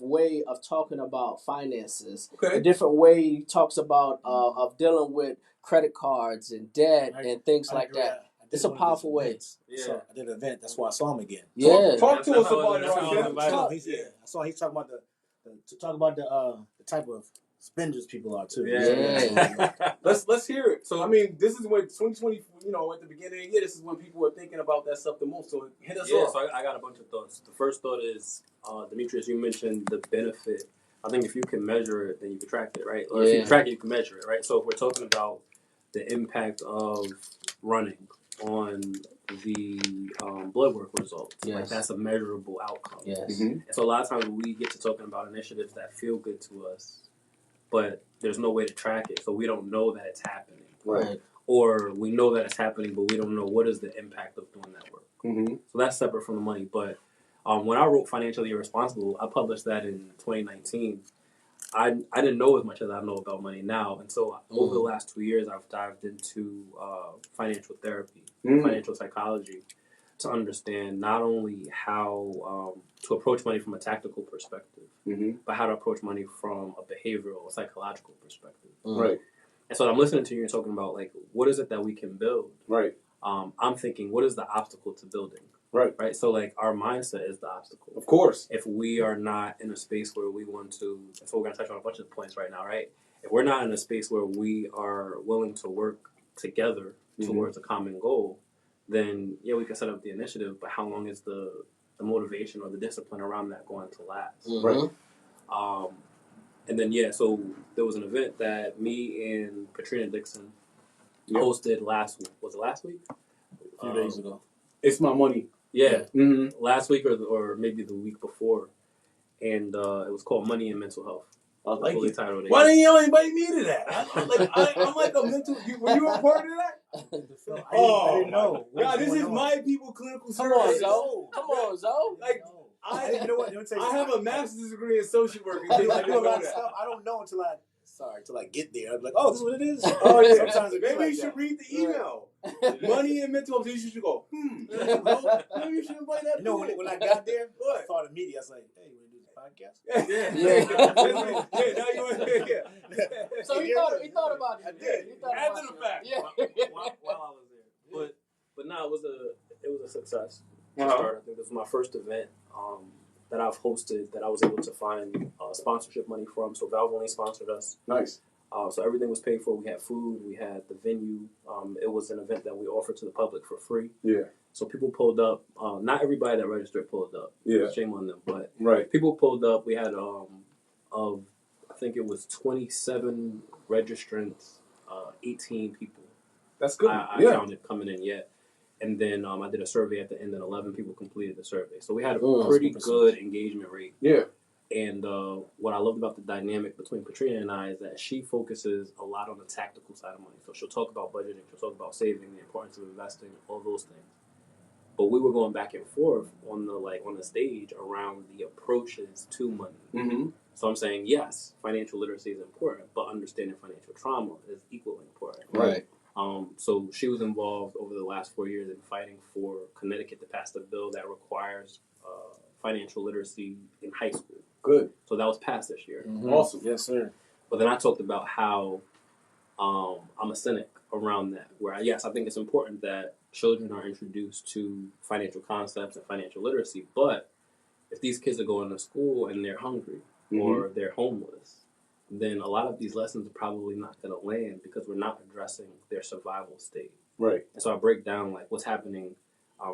S3: way of talking about finances.
S2: Okay.
S3: A different way he talks about of dealing with credit cards and debt and things like that. It's a powerful way.
S1: Yeah. So I did an event. That's why I saw him again.
S3: Yeah.
S2: Talk to us about it,
S1: Rahkim. I saw he's talking about the type of spenders people are too.
S3: Yeah.
S2: Let's hear it. So I mean, this is when 2020. At the beginning of the year, this is when people were thinking about that stuff the most. So hit us off.
S4: So I got a bunch of thoughts. The first thought is, Demetrius, you mentioned the benefit. I think if you can measure it, then you can track it, right? Or if you can track it, you can measure it, right? So if we're talking about the impact of running on the blood work results, like that's a measurable outcome.
S3: Yes.
S4: And so a lot of times we get to talking about initiatives that feel good to us, but there's no way to track it, so we don't know that it's happening.
S3: Right.
S4: Or we know that it's happening, but we don't know what is the impact of doing that work. So that's separate from the money. But when I wrote Financially Irresponsible, I published that in 2019. I didn't know as much as I know about money now. And so over the last 2 years, I've dived into financial therapy, financial psychology, to understand not only how to approach money from a tactical perspective, but how to approach money from a behavioral or psychological perspective.
S2: Right.
S4: And so I'm listening to you and talking about, like, what is it that we can build?
S2: Right.
S4: I'm thinking, what is the obstacle to building? Right. So, like, our mindset is the obstacle.
S2: Of course.
S4: If we are not in a space where we want to, so we're going to touch on a bunch of points right now, right? If we're not in a space where we are willing to work together towards a common goal, then, we can set up the initiative, but how long is the motivation or the discipline around that going to last?
S2: Right.
S4: And then, so there was an event that me and Katrina Dixon hosted last week. Was it last week?
S1: A few days ago.
S2: It's my money.
S4: Yeah. Last week or maybe the week before. And it was called Money and Mental Health.
S2: I like it.
S4: Titled
S2: Why didn't you invite me to that? I'm like a mental... Were you a part of that?
S1: I didn't know.
S2: God, this is my people clinical
S3: Come on,
S2: service.
S3: Zoe. Come on, Zoe.
S2: Like,
S1: you know what?
S2: I have a master's degree in social work.
S1: I do a lot of stuff. I don't know until I get there. I'm like, oh, this is what it is.
S2: Oh, yeah.
S1: Sometimes
S2: maybe you should read the email. Money and mental health. You should go, Maybe you should invite that.
S1: When I got there, I thought immediately, I was like, hey, you want to do this podcast?
S2: Now you
S3: So he thought about it.
S2: I did. After the fact.
S3: Yeah.
S4: While I was there. But no, it was a success. I think this was my first event that I've hosted that I was able to find sponsorship money from. So Valve only sponsored us.
S2: Nice.
S4: So everything was paid for. We had food. We had the venue. It was an event that we offered to the public for free.
S2: Yeah.
S4: So people pulled up. Not everybody that registered pulled up.
S2: Yeah.
S4: Shame on them. But
S2: right.
S4: People pulled up. We had I think it was 27 registrants, 18 people.
S2: That's good.
S4: I counted coming in yet. And then I did a survey at the end, and 11 people completed the survey. So we had a pretty good engagement rate.
S2: Yeah.
S4: And what I loved about the dynamic between Katrina and I is that she focuses a lot on the tactical side of money. So she'll talk about budgeting, she'll talk about saving, the importance of investing, all those things. But we were going back and forth on the stage around the approaches to money.
S2: Mm-hmm.
S4: So I'm saying, yes, financial literacy is important, but understanding financial trauma is equally important.
S3: Right.
S4: So she was involved over the last 4 years in fighting for Connecticut to pass a bill that requires financial literacy in high school.
S2: Good.
S4: So that was passed this year.
S2: Mm-hmm. Awesome. Yes, sir.
S4: But then I talked about how I'm a cynic around that, where I think it's important that children are introduced to financial concepts and financial literacy. But if these kids are going to school and they're hungry or they're homeless, then a lot of these lessons are probably not going to land because we're not addressing their survival state.
S2: Right.
S4: And so I break down what's happening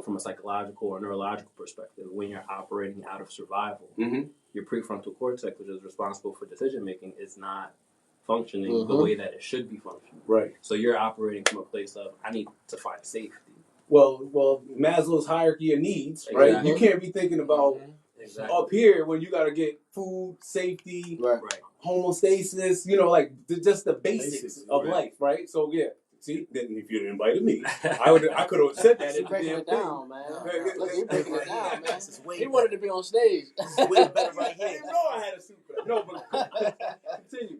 S4: from a psychological or neurological perspective when you're operating out of survival.
S2: Mm-hmm.
S4: Your prefrontal cortex, which is responsible for decision making, is not functioning the way that it should be functioning.
S2: Right.
S4: So you're operating from a place of, I need to find safety.
S2: Well, Maslow's hierarchy of needs, right?
S4: Exactly.
S2: You can't be thinking about up here when you got to get food, safety,
S3: right.
S2: homeostasis, just the basics of life, right? So, yeah. See, then if you'd invited me, I could have said that.
S3: He's breaking it down, man. Look, he's breaking it down, man. He wanted to be on stage.
S1: Way better right here.
S2: I didn't know I had a suit for that. No, but continue.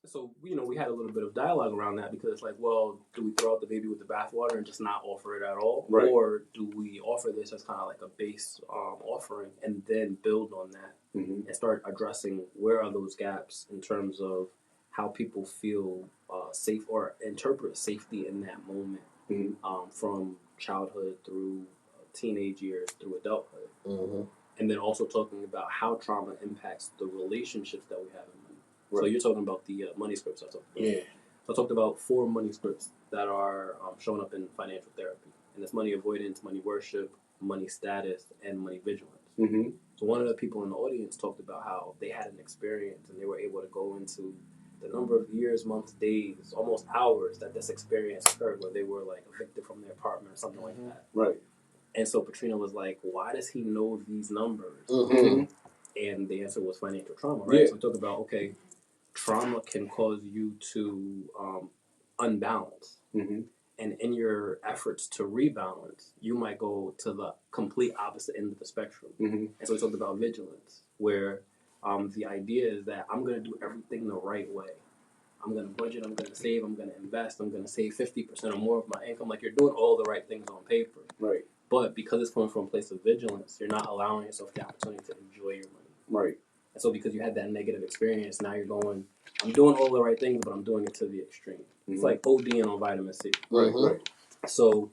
S4: So we had a little bit of dialogue around that because it's like, well, do we throw out the baby with the bathwater and just not offer it at all?
S2: Right.
S4: Or do we offer this as kind of like a base offering and then build on that and start addressing where are those gaps in terms of how people feel safe or interpret safety in that moment from childhood through teenage years through adulthood. Mm-hmm. And then also talking about how trauma impacts the relationships that we have in money. Right. So you're talking about the money scripts I talked about.
S2: Yeah.
S4: So I talked about 4 money scripts that are showing up in financial therapy. And it's money avoidance, money worship, money status, and money vigilance. Mm-hmm. So one of the people in the audience talked about how they had an experience and they were able to go into the number of years, months, days, almost hours that this experience occurred where they were evicted from their apartment or something like that.
S2: Right.
S4: And so Katrina was like, why does he know these numbers? And the answer was financial trauma, right? Yeah. So we talked about, okay, trauma can cause you to unbalance. Mm-hmm. And in your efforts to rebalance, you might go to the complete opposite end of the spectrum. Mm-hmm. And so we talked about vigilance, where the idea is that I'm going to do everything the right way. I'm going to budget, I'm going to save, I'm going to invest, I'm going to save 50% or more of my income. You're doing all the right things on paper.
S2: Right.
S4: But because it's coming from a place of vigilance, you're not allowing yourself the opportunity to enjoy your money.
S2: Right.
S4: And so because you had that negative experience, now you're going, I'm doing all the right things, but I'm doing it to the extreme. Mm-hmm. It's like ODing on vitamin C.
S2: Right, right.
S4: So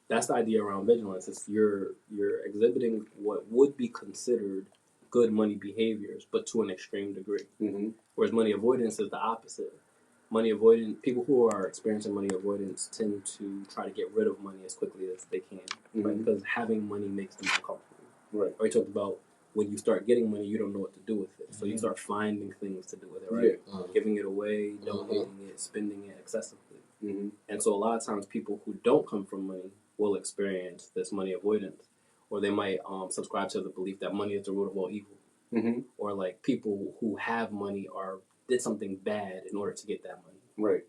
S4: that's the idea around vigilance. It's you're exhibiting what would be considered good money behaviors, but to an extreme degree. Mm-hmm. Whereas money avoidance is the opposite. Money avoidance, people who are experiencing money avoidance tend to try to get rid of money as quickly as they can, right? Because having money makes them uncomfortable.
S2: Right.
S4: Or we talked about when you start getting money, you don't know what to do with it. So you start finding things to do with it, right? Yeah. Giving it away, donating it, spending it excessively. Mm-hmm. And so a lot of times people who don't come from money will experience this money avoidance. Or they might subscribe to the belief that money is the root of all evil. Mm-hmm. Or people who have money did something bad in order to get that money.
S2: Right.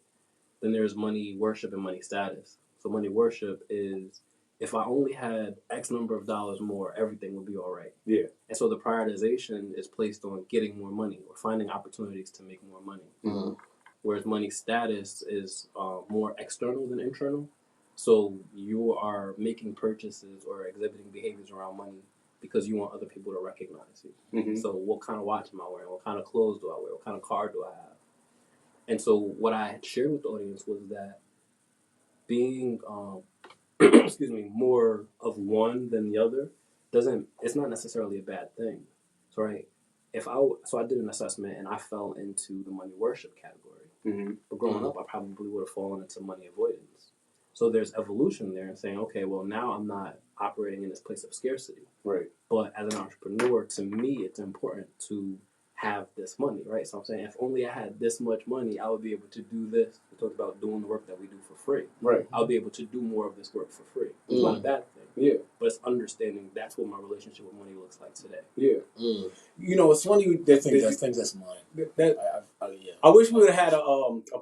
S4: Then there's money worship and money status. So money worship is, if I only had X number of dollars more, everything would be all right.
S2: Yeah. And
S4: so the prioritization is placed on getting more money or finding opportunities to make more money. Mm-hmm. Whereas money status is more external than internal. So you are making purchases or exhibiting behaviors around money because you want other people to recognize you. Mm-hmm. So what kind of watch am I wearing? What kind of clothes do I wear? What kind of car do I have? And so what I had shared with the audience was that being, more of one than the other it's not necessarily a bad thing. So right, so I did an assessment and I fell into the money worship category. Mm-hmm. But growing up, I probably would have fallen into money avoidance. So there's evolution there and saying, okay, well now I'm not operating in this place of scarcity. Right. But as an entrepreneur, to me, it's important to have this money, right? So I'm saying if only I had this much money, I would be able to do this. We talked about doing the work that we do for free. Right. I'll be able to do more of this work for free. It's not a bad thing. Yeah. But it's understanding that's what my relationship with money looks like today. Yeah.
S2: You know, it's funny.
S1: I think that's mine.
S2: Yeah. I wish we would have had a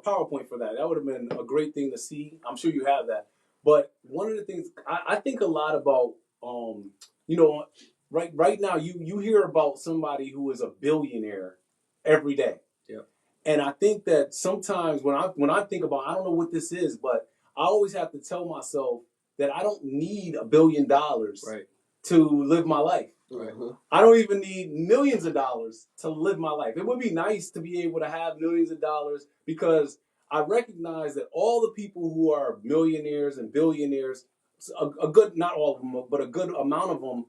S2: PowerPoint for that. That would have been a great thing to see. I'm sure you have that. But one of the things I think a lot about, you know, right now you hear about somebody who is a billionaire every day. Yeah. And I think that sometimes when I think about, I don't know what this is, but I always have to tell myself that I don't need $1 billion to live my life. Right. I don't even need millions of dollars to live my life. It would be nice to be able to have millions of dollars because I recognize that all the people who are millionaires and billionaires, a good, not all of them, but a good amount of them,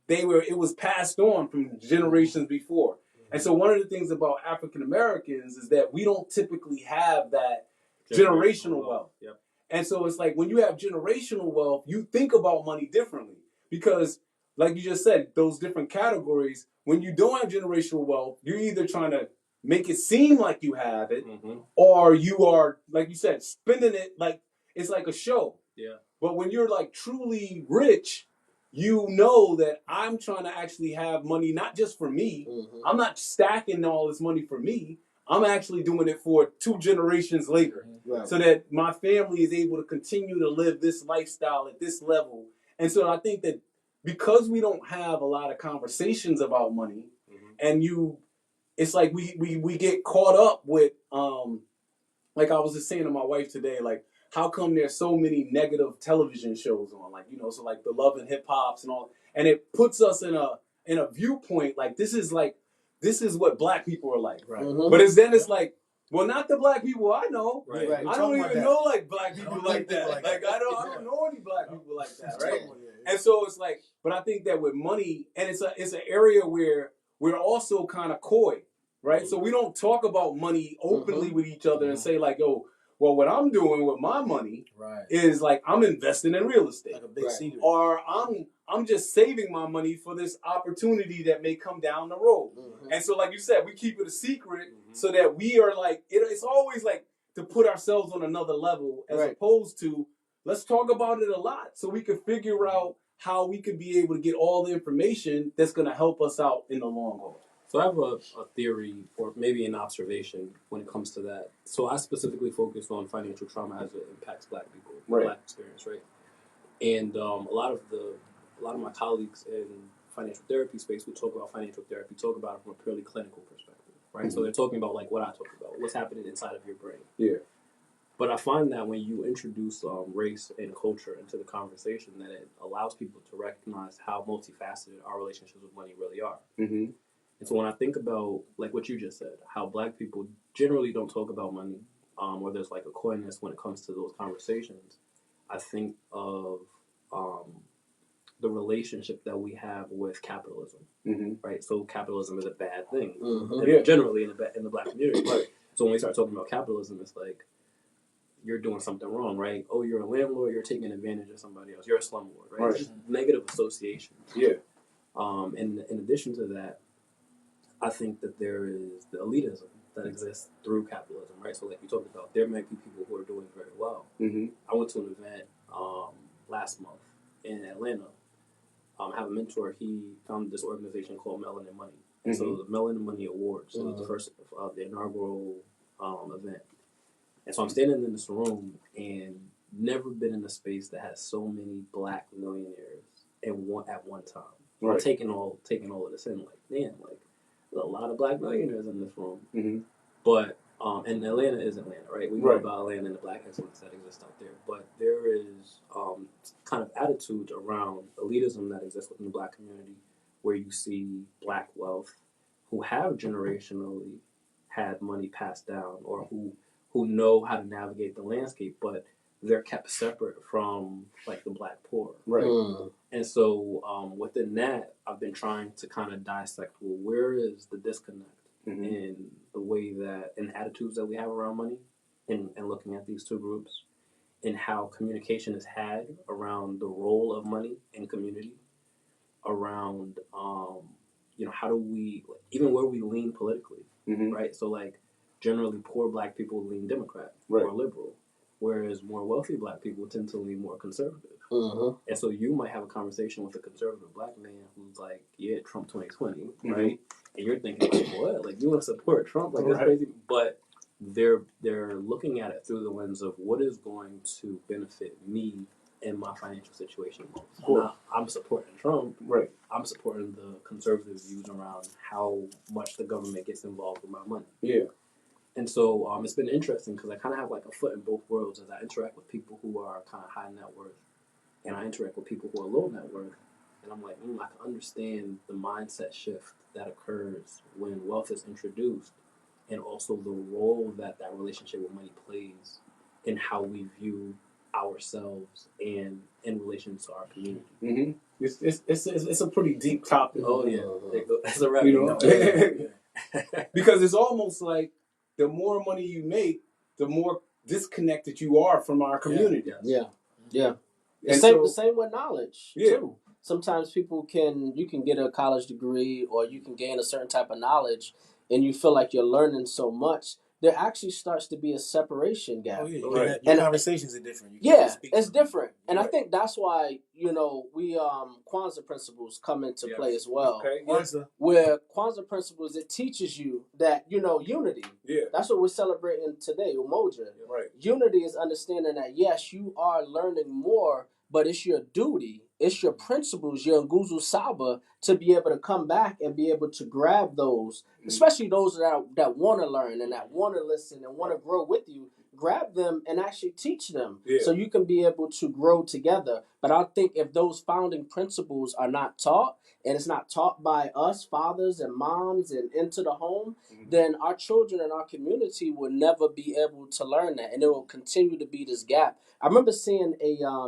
S2: it was passed on from generations before. And so one of the things about African Americans is that we don't typically have that generational wealth. Yep. And so it's like when you have generational wealth, you think about money differently because, like you just said, those different categories, when you don't have generational wealth, you're either trying to make it seem like you have it, or you are, like you said, spending it like it's like a show. Yeah. But when you're like truly rich, you know that I'm trying to actually have money, not just for me. I'm not stacking all this money for me. I'm actually doing it for 2 generations later, so that my family is able to continue to live this lifestyle at this level. And so I think that because we don't have a lot of conversations about money, and it's like we get caught up with, like I was just saying to my wife today, like, how come there's so many negative television shows on, like, you know, so like the Love and Hip Hops and all, and it puts us in a viewpoint like this is what black people are like, right? But it's like, well, not the black people I know. Right. I don't even know like black people like that. Like I don't know any black people like that, right? And so it's like, but I think that with money, and it's an area where we're also kind of coy, right? So we don't talk about money openly with each other and say like, yo, well, what I'm doing with my money is like I'm investing in real estate, like a big secret, or I'm just saving my money for this opportunity that may come down the road. And so, like you said, we keep it a secret so that we are like it's always like to put ourselves on another level as opposed to let's talk about it a lot so we can figure out how we could be able to get all the information that's going to help us out in the long haul.
S4: So I have a theory or maybe an observation when it comes to that. So I specifically focus on financial trauma as it impacts Black people, Black experience, right? And a lot of my colleagues in financial therapy space who talk about financial therapy talk about it from a purely clinical perspective, right? So they're talking about like what I talk about, what's happening inside of your brain. Yeah. But I find that when you introduce race and culture into the conversation, that it allows people to recognize how multifaceted our relationships with money really are. And so when I think about, like what you just said, how Black people generally don't talk about money, or there's like a coyness when it comes to those conversations, I think of the relationship that we have with capitalism, right? So capitalism is a bad thing, generally in the Black community. Right? So when we start talking about capitalism, it's like, you're doing something wrong, right? Oh, you're a landlord, you're taking advantage of somebody else. You're a slumlord, right? It's just negative associations. Yeah. And in addition to that, I think that there is the elitism that exists through capitalism, right? So like you talked about, there might be people who are doing very well. I went to an event last month in Atlanta. I have a mentor. He founded this organization called Melanin Money. And so the Melanin Money Awards, so the first the inaugural event. And so I'm standing in this room and never been in a space that has so many Black millionaires at one time. I'm taking all of this in, like, man, like, there's a lot of Black millionaires in this room. But, and Atlanta is Atlanta, right? We know about Atlanta and the Black excellence that exists out there. But there is kind of attitudes around elitism that exists within the Black community where you see Black wealth who have generationally had money passed down or who know how to navigate the landscape, but they're kept separate from like the Black poor.
S2: Right.
S4: And so within that, I've been trying to kind of dissect, well, where is the disconnect in the way that, in the attitudes that we have around money and looking at these two groups, and how communication is had around the role of money in community, around, how do we, even where we lean politically, right? So like generally poor Black people lean Democrat or liberal, whereas more wealthy Black people tend to lean more conservative. And so you might have a conversation with a conservative Black man who's like, yeah, Trump 2020, right? And you're thinking, like, what? Like, you want to support Trump? Like, that's crazy. But they're looking at it through the lens of what is going to benefit me in my financial situation most. I'm supporting Trump. Right. I'm supporting the conservative views around how much the government gets involved with my money. Yeah. And so it's been interesting because I kind of have like a foot in both worlds as I interact with people who are kind of high net worth, and I interact with people who are low net worth, and I'm like, I can understand the mindset shift that occurs when wealth is introduced, and also the role that relationship with money plays in how we view ourselves and in relation to our community.
S2: It's a pretty deep topic.
S4: Oh yeah, it's a wrap.
S2: Because it's almost like the more money you make, the more disconnected you are from our community.
S3: Yeah. The same with knowledge too. Sometimes you can get a college degree or you can gain a certain type of knowledge and you feel like you're learning so much. There actually starts to be a separation gap.
S1: Your conversations are different.
S3: It's different. And I think that's why, we Kwanzaa principles come into play as well.
S2: Okay.
S3: Where Kwanzaa principles, it teaches you that, unity. Yeah. That's what we're celebrating today, Umoja.
S2: Right.
S3: Unity is understanding that, yes, you are learning more, but it's your duty, it's your principles, your Nguzu Saba, to be able to come back and be able to grab those, especially those that want to learn and that want to listen and want to grow with you. Grab them and actually teach them so you can be able to grow together. But I think if those founding principles are not taught, and it's not taught by us, fathers and moms, and into the home, then our children and our community will never be able to learn that. And it will continue to be this gap. I remember seeing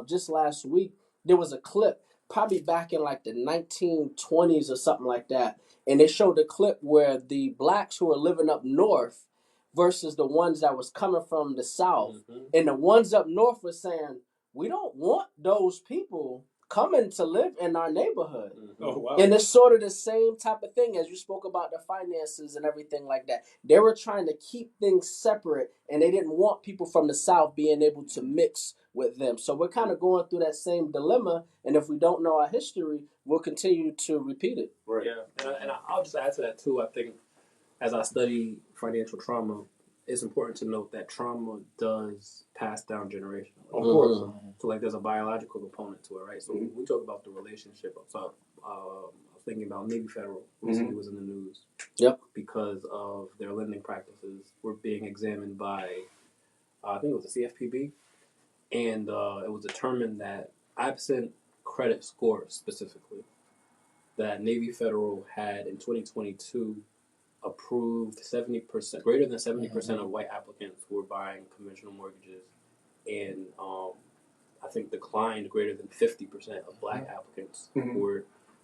S3: just last week, there was a clip, probably back in like the 1920s or something like that. And they showed a clip where the Blacks who were living up north versus the ones that was coming from the south. And the ones up north were saying, we don't want those people coming to live in our neighborhood.
S2: Oh, wow.
S3: And it's sort of the same type of thing as you spoke about the finances and everything like that. They were trying to keep things separate, and they didn't want people from the south being able to mix with them. So we're kind of going through that same dilemma, and if we don't know our history, we'll continue to repeat it.
S4: Right. Yeah, and I'll just add to that too. I think as I study financial trauma, it's important to note that trauma does pass down generationally.
S2: Of course.
S4: So like there's a biological component to it, right? So when we talk about the relationship, I was thinking about Navy Federal recently was in the news.
S3: Yep.
S4: Because of their lending practices were being examined by, I think it was the CFPB, and it was determined that absent credit scores specifically, that Navy Federal had in 2022 approved 70%, greater than 70% of white applicants who were buying conventional mortgages, and I think declined greater than 50% of Black applicants who were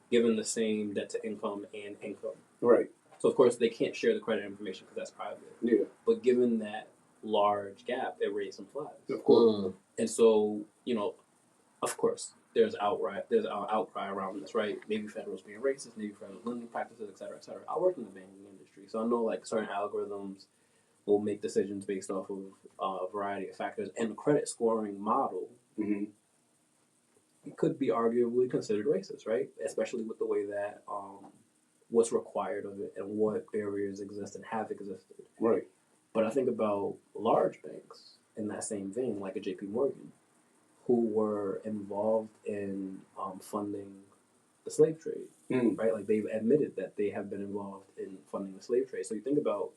S4: given the same debt to income and income.
S2: Right.
S4: So of course they can't share the credit information because that's private.
S2: Yeah.
S4: But given that large gap, it raised some flags.
S2: Of course.
S4: And so of course there's an outcry around this, right? Navy Federal's being racist, Navy Federal's lending practices, et cetera, et cetera. I work in the banking industry, so I know like certain algorithms will make decisions based off of a variety of factors, and the credit scoring model it could be arguably considered racist, right? Especially with the way that what's required of it and what barriers exist and have existed.
S2: Right.
S4: But I think about large banks in that same vein, like a JP Morgan, who were involved in funding the slave trade, right? Like they've admitted that they have been involved in funding the slave trade. So you think about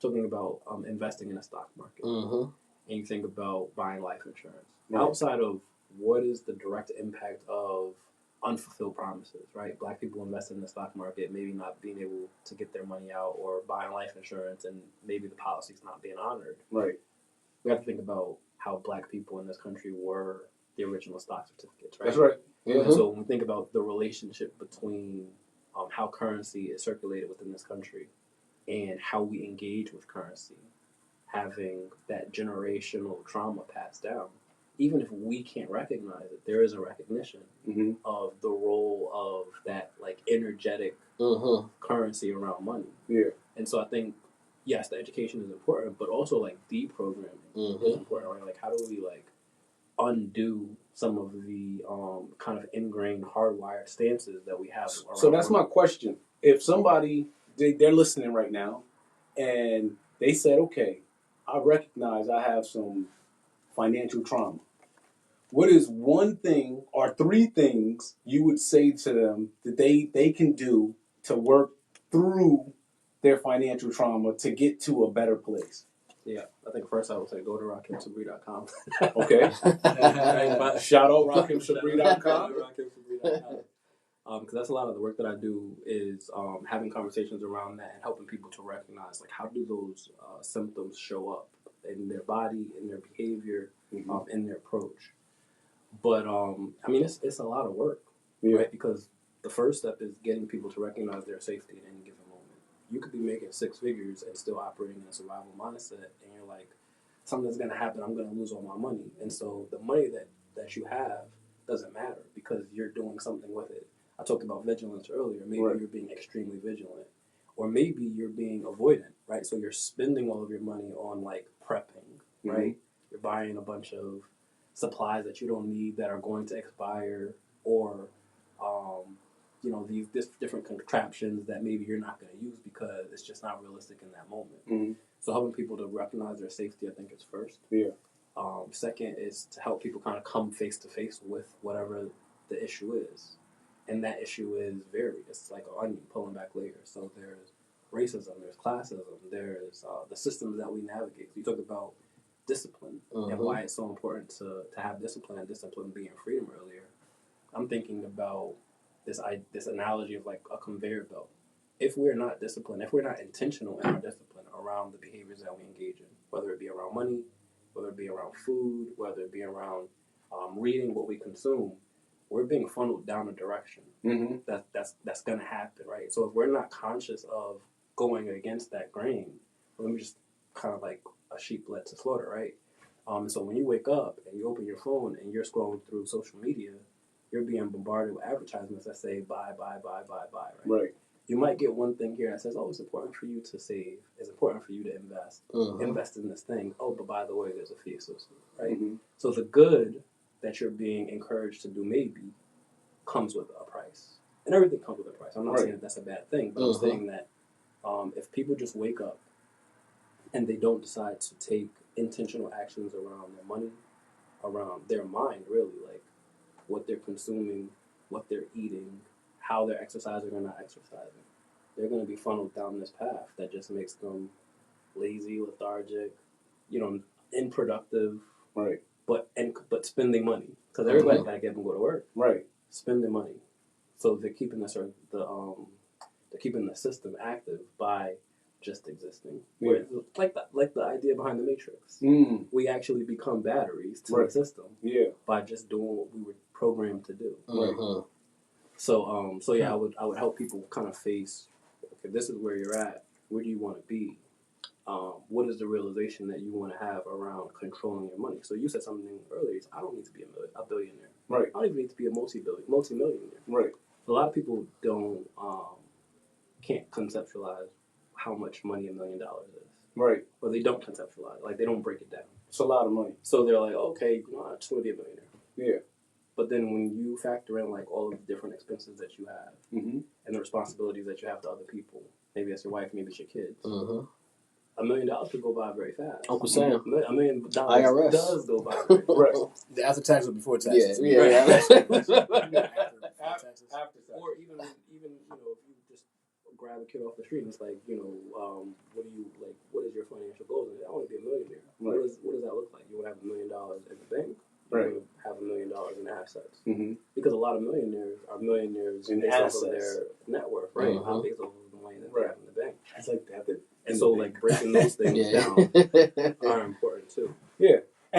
S4: talking about investing in a stock market, and you think about buying life insurance. Right. Outside of what is the direct impact of unfulfilled promises, right? Black people invest in the stock market, maybe not being able to get their money out, or buying life insurance and maybe the policy's not being honored.
S2: Right.
S4: we have to think about how Black people in this country were the original stock certificates, right?
S2: That's right.
S4: Yeah. And so when we think about the relationship between how currency is circulated within this country and how we engage with currency, having that generational trauma passed down, even if we can't recognize it, there is a recognition of the role of that like energetic currency around money. Yeah. And so I think, yes, the education is important, but also like deprogramming is important, right? Like how do we like undo some of the kind of ingrained hardwired stances that we have around
S2: So that's money. My question. If somebody, they're listening right now, and they said, okay, I recognize I have some financial trauma. What is one thing or three things you would say to them that they can do to work through their financial trauma to get to a better place?
S4: Yeah, I think first I would say go to RahkimSabree.com.
S2: Okay. Shout out RahkimSabree.com.
S4: Because that's a lot of the work that I do is having conversations around that and helping people to recognize like how do those symptoms show up in their body, in their behavior, in their approach. But I mean, it's a lot of work, right? Because the first step is getting people to recognize their safety at any given moment. You could be making 6 figures and still operating in a survival mindset, and you're like, something's going to happen, I'm going to lose all my money. And so the money that you have doesn't matter because you're doing something with it. I talked about vigilance earlier. Maybe you're being extremely vigilant. Or maybe you're being avoidant, right? So you're spending all of your money on like prepping, right? You're buying a bunch of supplies that you don't need that are going to expire, or these different contraptions that maybe you're not going to use because it's just not realistic in that moment. So helping people to recognize their safety, I think, is first. Yeah. Second is to help people kind of come face to face with whatever the issue is, and that issue is varied. It's like an onion pulling back layers. So there's racism, there's classism, there's the systems that we navigate. So you talk about discipline and why it's so important to have discipline, and discipline being freedom earlier. I'm thinking about this analogy of like a conveyor belt. If we're not disciplined, if we're not intentional in our discipline around the behaviors that we engage in, whether it be around money, whether it be around food, whether it be around reading what we consume, we're being funneled down a direction. That's going to happen, right? So if we're not conscious of going against that grain, let me just kind of like a sheep led to slaughter, right? So when you wake up and you open your phone and you're scrolling through social media, you're being bombarded with advertisements that say buy, right? You might get one thing here that says, oh, it's important for you to save. It's important for you to invest. Invest in this thing. Oh, but by the way, there's a fee associated, right? So the good that you're being encouraged to do maybe comes with a price. And everything comes with a price. I'm not saying that that's a bad thing, but I'm saying that if people just wake up and they don't decide to take intentional actions around their money, around their mind, really, like what they're consuming, what they're eating, how they're exercising or not exercising, they're going to be funneled down this path that just makes them lazy, lethargic, unproductive, right? But spending money because everybody got to get up and go to work, right? Spending money, so they're keeping they're keeping the system active by just existing. Yeah. Like the idea behind the Matrix. We actually become batteries to the system by just doing what we were programmed to do. Right. So I would help people kind of face, okay, this is where you're at. Where do you want to be? What is the realization that you want to have around controlling your money? So you said something earlier. I don't need to be a billionaire. Right. I don't even need to be a multi-millionaire. Right. A lot of people can't conceptualize how much money $1 million is. Right. Or they don't conceptualize. Like, they don't break it down. It's a lot of money. So they're like, okay, I just want to be a millionaire. Yeah. But then when you factor in, like, all of the different expenses that you have and the responsibilities that you have to other people, maybe it's your wife, maybe it's your kids, $1 million could go by very fast.
S3: Uncle Sam.
S4: $1 million IRS does go by very fast.
S1: Right. After taxes or before taxes?
S3: Yeah.
S4: After taxes. Or even if you just grab a kid off the street and it's like, what is your financial goals? I want to be a millionaire. Right. What does that look like? You want to have $1 million in the bank? Right. You want to have $1 million in assets. Because a lot of millionaires are millionaires based off of their net worth, right? Not based off of the money that they have in the bank. It's like that. And so, like, breaking those things down are important too.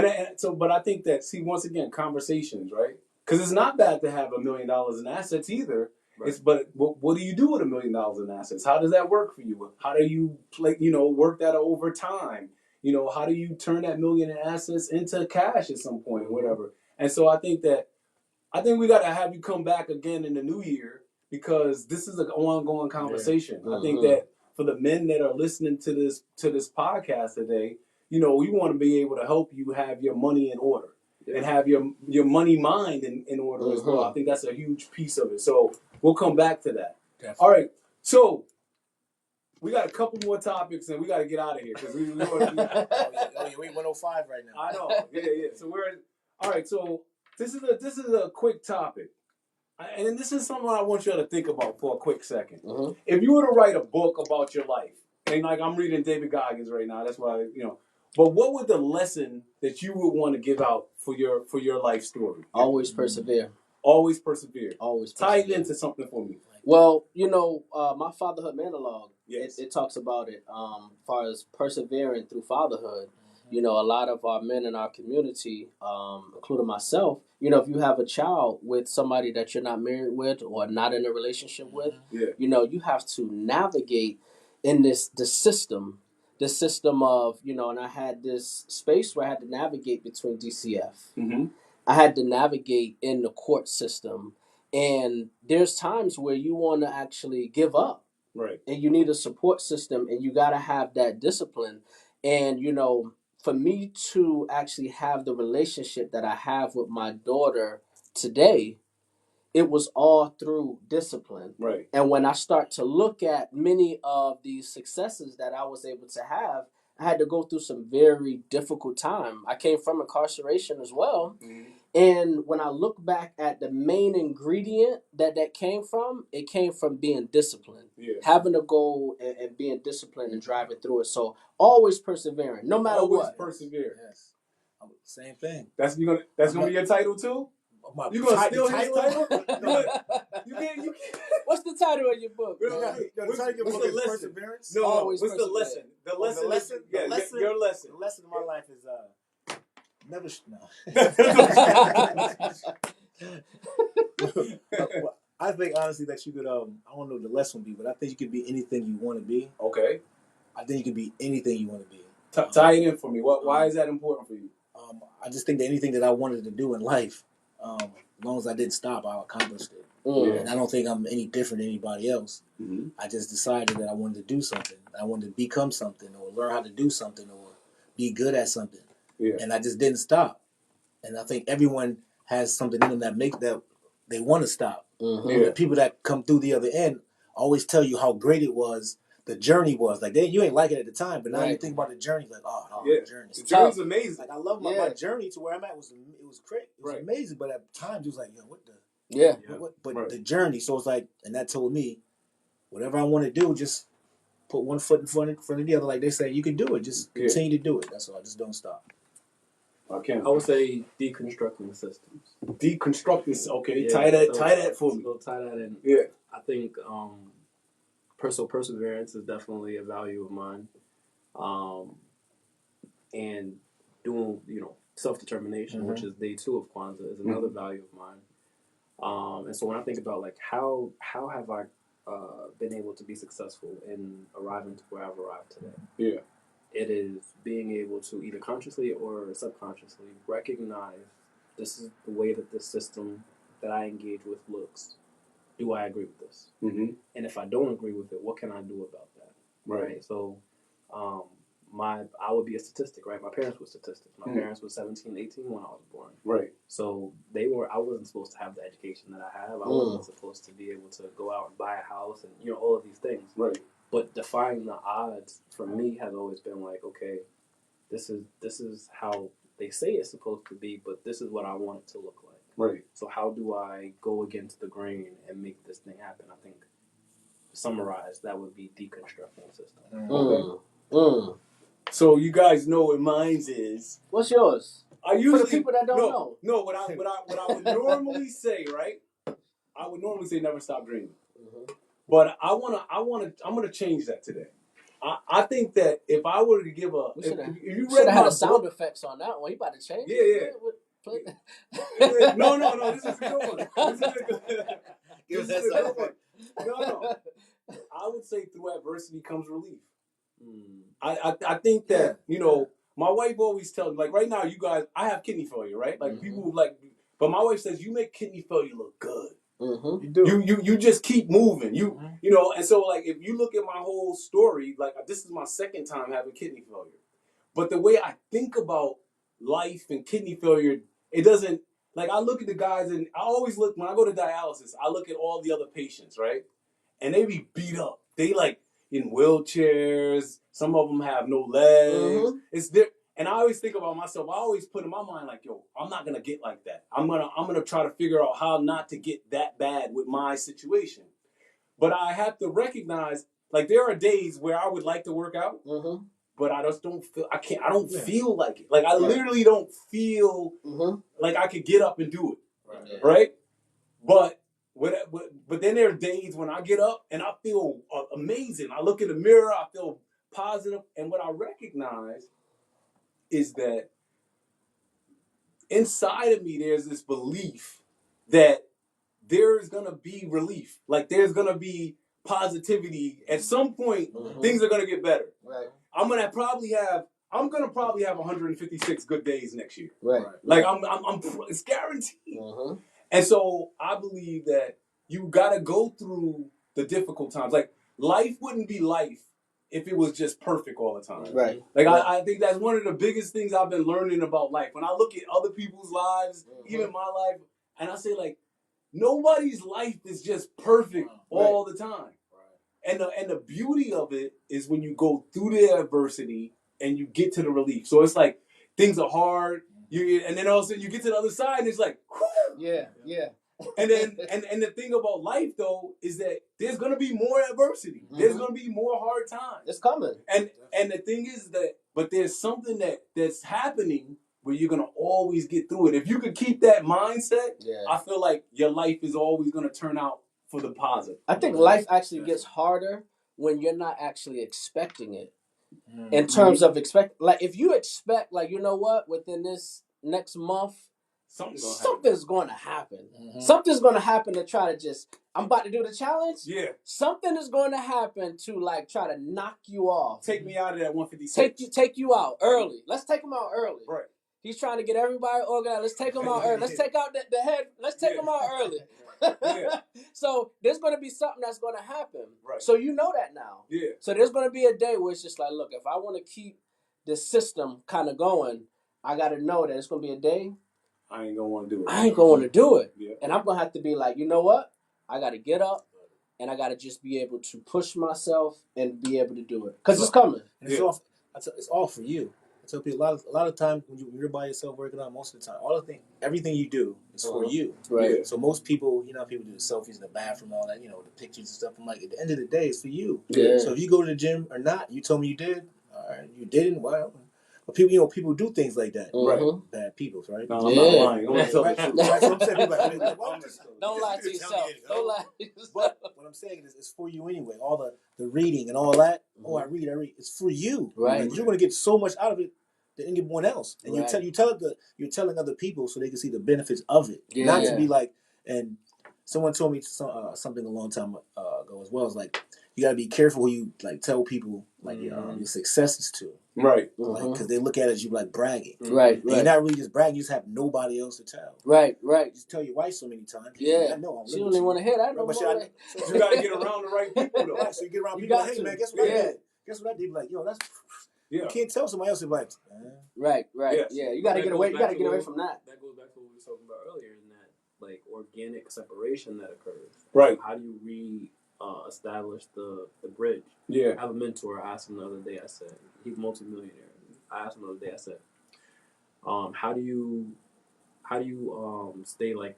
S2: And so, but I think that, see, once again, conversations, right? Because it's not bad to have $1 million in assets either. Right. But what do you do with $1 million in assets? How does that work for you? How do you work that over time? How do you turn that million in assets into cash at some point, or whatever? And so I think we got to have you come back again in the new year, because this is an ongoing conversation. Yeah. I think that for the men that are listening to this podcast today, we want to be able to help you have your money in order. And have your money mind in order as well. I think that's a huge piece of it. So we'll come back to that. Definitely. All right. So we got a couple more topics, and we got to get out of here because we
S1: 105 right now.
S2: I know. Yeah. So all right. So this is a quick topic, and this is something I want you to think about for a quick second. If you were to write a book about your life, and like I'm reading David Goggins right now, that's why But what would the lesson that you would want to give out for your life story?
S3: Always persevere.
S2: Always persevere.
S3: Always persevere.
S2: Tie it into something for me.
S3: Well, my fatherhood monologue, it talks about it as far as persevering through fatherhood. A lot of our men in our community, including myself, if you have a child with somebody that you're not married with or not in a relationship with, you have to navigate in the system of, and I had this space where I had to navigate between DCF. I had to navigate in the court system. And there's times where you want to actually give up.
S2: Right.
S3: And you need a support system, and you got to have that discipline. And, for me to actually have the relationship that I have with my daughter today, it was all through discipline.
S2: Right.
S3: And when I start to look at many of these successes that I was able to have, I had to go through some very difficult time. I came from incarceration as well. And when I look back at the main ingredient that came from, it came from being disciplined. Having a goal and being disciplined and driving through it. So always persevering, no matter what.
S2: Always persevere.
S1: Yes. Same thing.
S2: That's gonna be your title too? You gonna steal his title? You can't.
S3: What's the title of your book?
S2: What's the lesson?
S1: Perseverance?
S2: No. What's the lesson? The lesson. Your lesson.
S1: The lesson of my life is never. No. I think honestly that you could. I don't know what the lesson would be, but I think you could be anything you want to be.
S2: Okay.
S1: I think you could be anything you want to be.
S2: Tie it in for me. Why is that important for you?
S1: I just think that anything that I wanted to do in life, as long as I didn't stop, I accomplished it. And I don't think I'm any different than anybody else. I just decided that I wanted to do something. I wanted to become something, or learn how to do something, or be good at something. And I just didn't stop. And I think everyone has something in them that makes that they want to stop. The people that come through the other end always tell you how great it was. The journey was like you ain't like it at the time, but now you think about the journey, like the journey.
S2: The journey's amazing.
S1: Like I love my journey to where I'm at it was great. It was amazing, but at times it was like, what the But the journey. So it's like, and that told me, whatever I want to do, just put one foot in front of the other. Like they say, you can do it. Just continue to do it. That's all. Just don't stop.
S4: I would say deconstructing the systems.
S2: Deconstructing. Okay, yeah, tie that for me.
S4: So tie that in.
S2: Yeah.
S4: I think personal perseverance is definitely a value of mine. And doing, self-determination, which is day 2 of Kwanzaa, is another value of mine. And so when I think about how have I been able to be successful in arriving to where I've arrived today?
S2: Yeah.
S4: It is being able to either consciously or subconsciously recognize this is the way that this system that I engage with looks. Do I agree with this? And if I don't agree with it, what can I do about that? Right. So I would be a statistic, right? My parents were statistics. My parents were 17, 18 when I was born.
S2: Right.
S4: So I wasn't supposed to have the education that I have. I wasn't supposed to be able to go out and buy a house and, all of these things.
S2: Right.
S4: But defying the odds for me has always been like, okay, this is how they say it's supposed to be, but this is what I want it to look like.
S2: Right.
S4: So how do I go against the grain and make this thing happen? I think, to summarize, that would be deconstructing the system.
S2: So you guys know what mine is.
S3: What's yours?
S2: I usually,
S3: for the people that don't know.
S2: No, what I would normally say, right? I would normally say never stop dreaming. But I'm gonna change that today. I think that if I were to give a, if you
S3: should
S2: read
S3: have had
S2: my
S3: a sound
S2: book,
S3: effects on that one. He about to change.
S2: Yeah. No. This is a good one. This is a good one. No. I would say through adversity comes relief. I think that, my wife always tells me, like right now, you guys, I have kidney failure, right? Like people but my wife says, you make kidney failure look good.
S3: Mm-hmm.
S2: You do. You just keep moving. And so like if you look at my whole story, like this is my second time having kidney failure. But the way I think about life and kidney failure, it doesn't, like I look at the guys and I always look, when I go to dialysis, I look at all the other patients, right? And they be beat up. They like in wheelchairs. Some of them have no legs. It's there. And I always think about myself. I always put in my mind like, yo, I'm not gonna get like that. I'm gonna try to figure out how not to get that bad with my situation. But I have to recognize, like, there are days where I would like to work out, but I just don't feel. I can't. I don't feel like it. Like I literally don't feel like I could get up and do it. Right? But then there are days when I get up and I feel amazing. I look in the mirror. I feel positive. And what I recognize is that inside of me, there's this belief that there's going to be relief. Like there's going to be positivity. At some point, things are going to get better.
S3: Right.
S2: I'm going to probably have 156 good days next year.
S3: Right.
S2: Like it's guaranteed. And so I believe that you got to go through the difficult times. Like life wouldn't be life if it was just perfect all the time.
S3: Right.
S2: Like I think that's one of the biggest things I've been learning about life. When I look at other people's lives, even my life, and I say like, nobody's life is just perfect all the time. Right. And the beauty of it is when you go through the adversity and you get to the relief. So it's like things are hard. And then all of a sudden you get to the other side and it's like, whew.
S3: Yeah.
S2: And then and the thing about life though is that there's gonna be more adversity. There's gonna be more hard times.
S3: It's coming.
S2: And the thing is that, but there's something that's happening where you're gonna always get through it. If you could keep that mindset, I feel like your life is always gonna turn out for the positive.
S3: I think life actually gets harder when you're not actually expecting it. In terms of like if you expect, like, you know what, within this next month, something's going to happen. Something's going to happen to try to I'm about to do the challenge.
S2: Yeah.
S3: Something is going to happen to like try to knock you off.
S2: Take me out of that 156.
S3: Take you out early. Let's take him out early.
S2: Right.
S3: He's trying to get everybody organized. Let's take him out early. Let's take out the head. Let's take him out early. So there's going to be something that's going to happen.
S2: Right.
S3: So you know that now.
S2: Yeah.
S3: So there's going to be a day where it's just like, look, if I want to keep the system kind of going, I got to know that it's going to be a day
S2: I ain't going to want to do it.
S3: I ain't going to do it.
S2: Yeah.
S3: And I'm going to have to be like, you know what? I got to get up and I got to just be able to push myself and be able to do it. Because it's coming.
S1: And it's all for you. I tell people a lot of times when you're by yourself working out, most of the time, everything you do is for you.
S3: Right.
S1: Yeah. So most people, people do the selfies in the bathroom, all that, the pictures and stuff. I'm like, at the end of the day, it's for you.
S3: Yeah.
S1: So if you go to the gym or not, you told me you did. All right, you didn't. Well, but people do things like that.
S2: Right.
S1: Bad people, right?
S2: No, I'm not lying. I'm
S1: right. So I'm saying, people like,
S3: don't lie to yourself. Don't lie to yourself.
S1: But what I'm saying is, it's for you anyway. All the reading and all that. I read. It's for you.
S3: Right.
S1: Like, you're going to get so much out of it than anyone else. And you're telling other people so they can see the benefits of it.
S3: Yeah.
S1: Not to be like, and someone told me something a long time ago as well. It's like, you got to be careful who you like tell people like your successes to.
S2: Right.
S1: Because they look at it as you like bragging.
S3: Right.
S1: And you're not really just bragging, you just have nobody else to tell.
S3: Right.
S1: Just tell your wife so many times.
S3: Yeah.
S1: I know
S3: she don't even want to hear that no more.
S2: So you got to get around the right people though.
S1: Right, so you get around people like, hey man, guess what I did? Guess what I did? Like, yo, that's...
S2: Yeah.
S1: You can't tell somebody else to be like...
S3: Right.
S2: Yes.
S3: Yeah, you got to get away. You got to get away from that.
S4: That goes back to what we were talking about earlier, in that like organic separation that occurs.
S2: Right.
S4: How do you establish the bridge?
S2: Yeah.
S4: I have a mentor. I asked him the other day. I said, he's a multimillionaire. I asked him the other day. I said, how do you stay like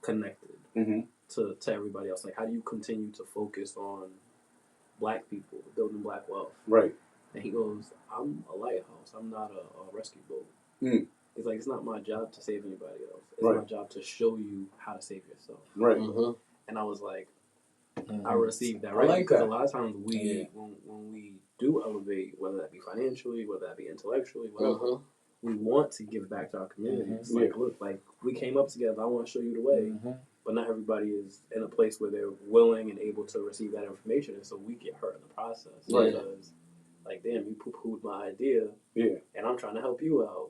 S4: connected to everybody else? Like, how do you continue to focus on Black people, building Black wealth?
S2: Right.
S4: And he goes, I'm a lighthouse. I'm not a rescue boat. He's like, it's not my job to save anybody else. It's my job to show you how to save yourself.
S2: Right.
S4: And I was like, I received that, right?
S2: I like
S4: because
S2: that.
S4: a lot of times when we do elevate, whether that be financially, whether that be intellectually, whatever, we want to give back to our communities. Like, look, like we came up together. I want to show you the way. But not everybody is in a place where they're willing and able to receive that information, and so we get hurt in the process.
S3: Right.
S4: Because, like, damn, you poo-pooed my idea, and I'm trying to help you out.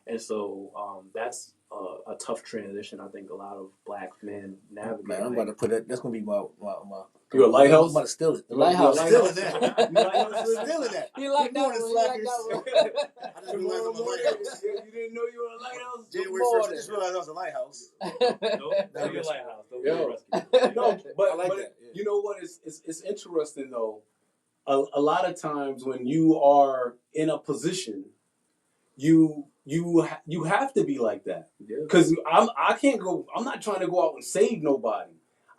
S4: And so that's a tough transition. I think a lot of black men navigate.
S1: Man, I'm about to put it. That's gonna be my.
S2: You're a lighthouse.
S1: I'm about to steal it.
S3: The lighthouse.
S1: Stealing that. Stealing that.
S3: You like that one? You like that one?
S1: I just realized I'm a lighthouse.
S2: You didn't know you were a lighthouse?
S1: January 1st, I just realized I was a lighthouse.
S4: Don't be a lighthouse. Don't be a rescue.
S2: No, but
S1: I like that. Yeah.
S2: You know what? It's interesting though. A lot of times when you are in a position, you have to be like that. Because I can't go. I'm not trying to go out and save nobody.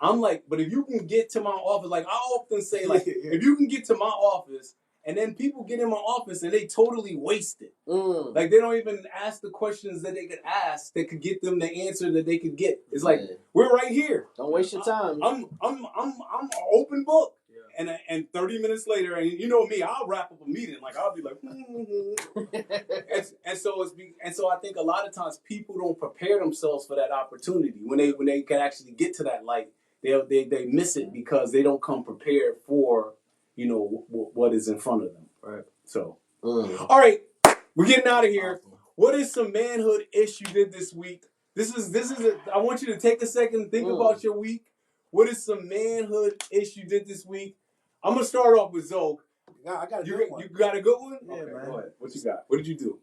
S2: I'm like, but if you can get to my office, like I often say, like if you can get to my office, and then people get in my office and they totally waste it. Like they don't even ask the questions that they could ask that could get them the answer that they could get. It's like we're right here.
S3: Don't waste your time.
S2: I'm an open book. And 30 minutes later, and you know me, I'll wrap up a meeting. Like I'll be like, and so I think a lot of times people don't prepare themselves for that opportunity when they can actually get to that light. They miss it because they don't come prepared for what is in front of them. Right. So, all right, we're getting out of here. What is some manhood ish you did this week? This is I want you to take a second and think about your week. What is some manhood ish you did this week? I'm gonna start off with Zoe.
S1: I got a good one.
S2: You got a good one?
S1: Yeah,
S2: okay,
S1: man.
S2: Go ahead. What you got? What did you do?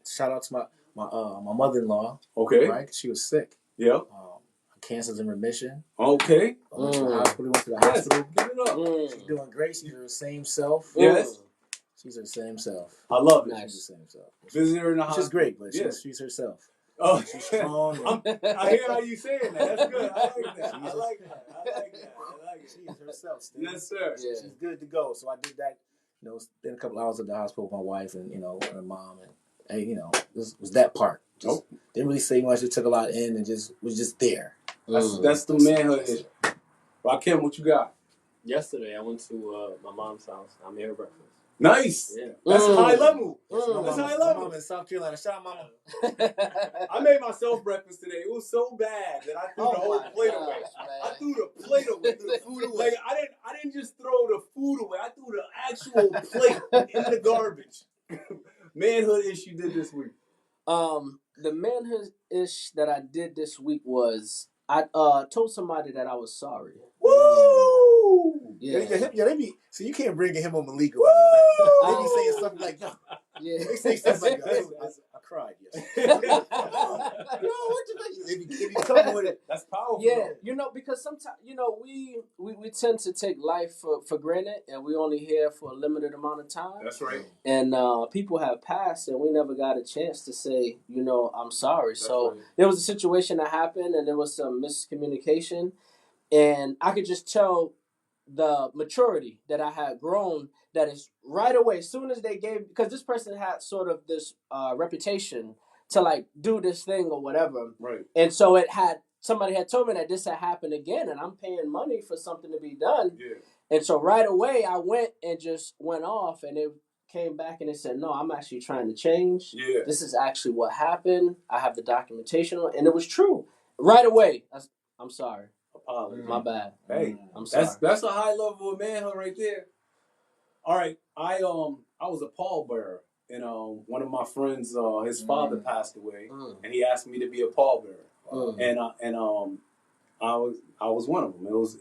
S1: Shout out to my mother-in-law.
S2: Okay.
S1: Right? She was sick.
S2: Yeah.
S1: Cancer's in remission.
S2: Okay.
S1: Went to the hospital.
S2: Give it up.
S1: She's doing great. She's her same self.
S2: Yes.
S1: She's her same self.
S2: I love it.
S1: She's the same self.
S2: Visit her in the hospital.
S1: She's great, but she's herself.
S2: Oh,
S1: she's strong.
S2: I hear how you saying that. That's good. I like that. I like that.
S1: She's herself still.
S2: Yes, sir.
S1: Yeah. She's good to go. So I did that. Spent a couple hours at the hospital with my wife and her mom and this was that part. Just didn't really say much. It took a lot in and was just there.
S2: That's the manhood. Rahkim, what you got?
S4: Yesterday, I went to my mom's house. I made her breakfast.
S2: Nice.
S4: Yeah.
S2: That's high level.
S1: That's
S2: high level.
S1: Mom in South Carolina. Shout out, mama.
S2: I made myself breakfast today. It was so bad that I threw the whole plate away. I threw the plate away. Threw the food away. Like I didn't just throw the food away. I threw the actual plate in the garbage. Manhood issue did this week.
S3: The manhood ish that I did this week was I told somebody that I was sorry.
S2: Woo!
S1: Yeah, they be. So you can't bring him on Malik. They be saying something like, no.
S3: Yeah.
S1: They say stuff like that. I cried yesterday. No, what they be coming with it.
S2: That's powerful.
S3: Yeah, because sometimes we tend to take life for granted, and we only here for a limited amount of time.
S2: That's right.
S3: And people have passed, and we never got a chance to say, I'm sorry.
S2: That's
S3: so
S2: right.
S3: There was a situation that happened, and there was some miscommunication, and I could just tell the maturity that I had grown. That is right away, as soon as they gave, because this person had sort of this reputation to like do this thing or whatever.
S2: Right.
S3: And so somebody had told me that this had happened again, and I'm paying money for something to be done.
S2: Yeah.
S3: And so right away I went and just went off, and it came back and they said, no, I'm actually trying to change.
S2: Yeah.
S3: This is actually what happened. I have the documentation on it, and it was true. Right away. I'm sorry.
S2: Apology.
S3: My bad.
S2: Hey,
S3: I'm sorry.
S2: That's a high level of manhood right there. All right, I was a pallbearer, and one of my friends, his father passed away, and he asked me to be a pallbearer, and I was one of them. It was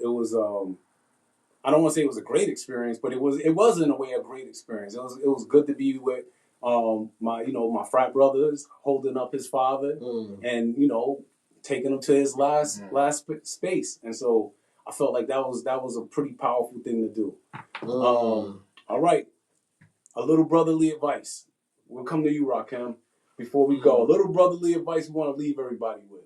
S2: I don't want to say it was a great experience, but it was in a way a great experience. It was good to be with my frat brothers, holding up his father, and taking him to his last space, and so I felt like that was a pretty powerful thing to do. All right, a little brotherly advice. We'll come to you, Rahkim, before we go. A little brotherly advice we want to leave everybody with.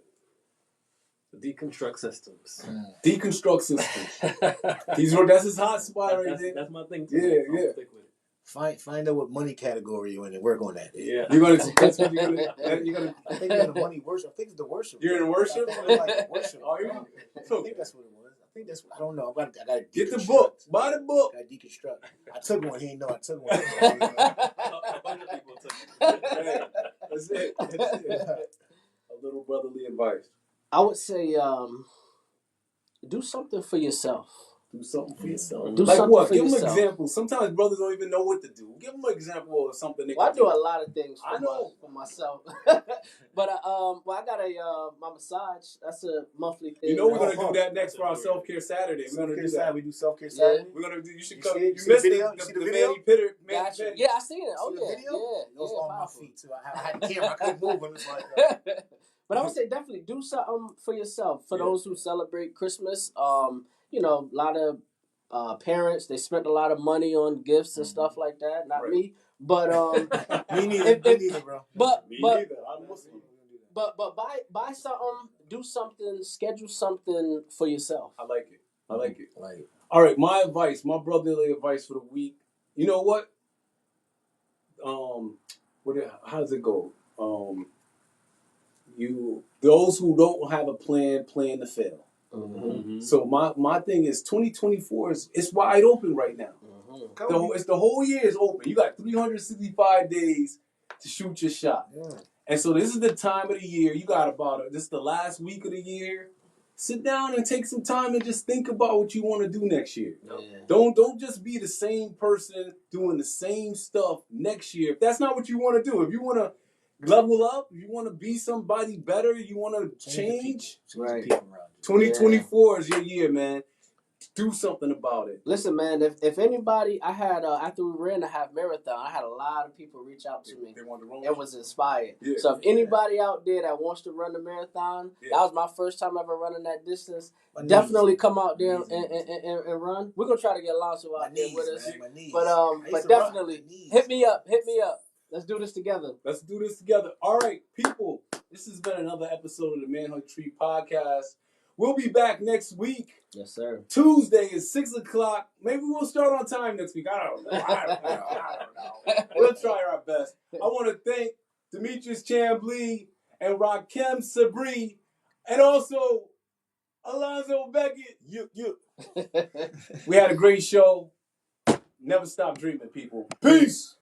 S4: Deconstruct systems.
S2: Deconstruct systems. That's his hot spot right there.
S4: That's my thing too.
S2: Yeah.
S4: Stick with it.
S1: Find out what money category you're in and work on that.
S4: Yeah.
S2: That's what you're gonna.
S1: I think you're in the money worship. I think it's the worship.
S2: You're in worship.
S1: Like worship.
S2: Are you?
S1: I think that's what it was. think that's. I don't know. I got to
S2: get the book. Buy the book.
S1: Got to deconstruct. I took one. He ain't know I took one.
S4: A bunch of people took it.
S2: Hey, that's it. A little brotherly advice.
S3: I would say, do something for yourself.
S2: Do something for yourself.
S3: Do
S2: like
S3: something
S2: what?
S3: for
S2: Give
S3: yourself.
S2: them an example. Sometimes brothers don't even know what to do. Give them an example of something they can
S3: I do a lot of things for myself. But I got my massage. That's a monthly thing.
S2: You know we're gonna do that next for our self-care Saturday. We're gonna do that.
S1: We do self-care Saturday.
S2: We're gonna do. You should come. You missed the video?
S3: Gotcha. Yeah, I seen it. Oh yeah,
S1: video?
S3: yeah.
S1: It was on my feet too. I had the camera. I couldn't move. It was like.
S3: But I would say definitely do something for yourself. For those who celebrate Christmas, you know, a lot of parents, they spent a lot of money on gifts and stuff like that. Not me, but
S1: me neither, bro.
S2: Me neither. I'm Muslim.
S3: But buy something, do something, schedule something for yourself.
S2: I like it. All right, my advice, my brotherly advice for the week. You know what? How does it go? Those who don't have a plan to fail. Mm-hmm. So my thing is 2024 it's wide open right now. Mm-hmm. It's the whole year is open. You got 365 days to shoot your shot. Yeah. And so this is the time of the year. You got this is the last week of the year. Sit down and take some time and just think about what you want to do next year. Yeah. Don't just be the same person doing the same stuff next year. If that's not what you want to do, if you want to level up, if you want to be somebody better, you want to change.
S3: Right.
S2: 2024 is your year, man. Do something about it.
S3: Listen, man, if anybody, I had, after we ran the half marathon, I had a lot of people reach out to me.
S2: They wanted to run.
S3: It was inspired.
S2: Yeah.
S3: So if anybody out there that wants to run the marathon, that was my first time ever running that distance. Definitely come out there and run. We're going to try to get Alonzo out there with us. But definitely, hit me up. Let's do this together.
S2: All right, people. This has been another episode of the Manhood Tree Podcast. We'll be back next week.
S3: Yes, sir.
S2: Tuesday is 6:00. Maybe we'll start on time next week. I don't know. We'll try our best. I want to thank Demetrius Chamblee and Rahkim Sabree, and also Alonzo Beckett. We had a great show. Never stop dreaming, people. Peace.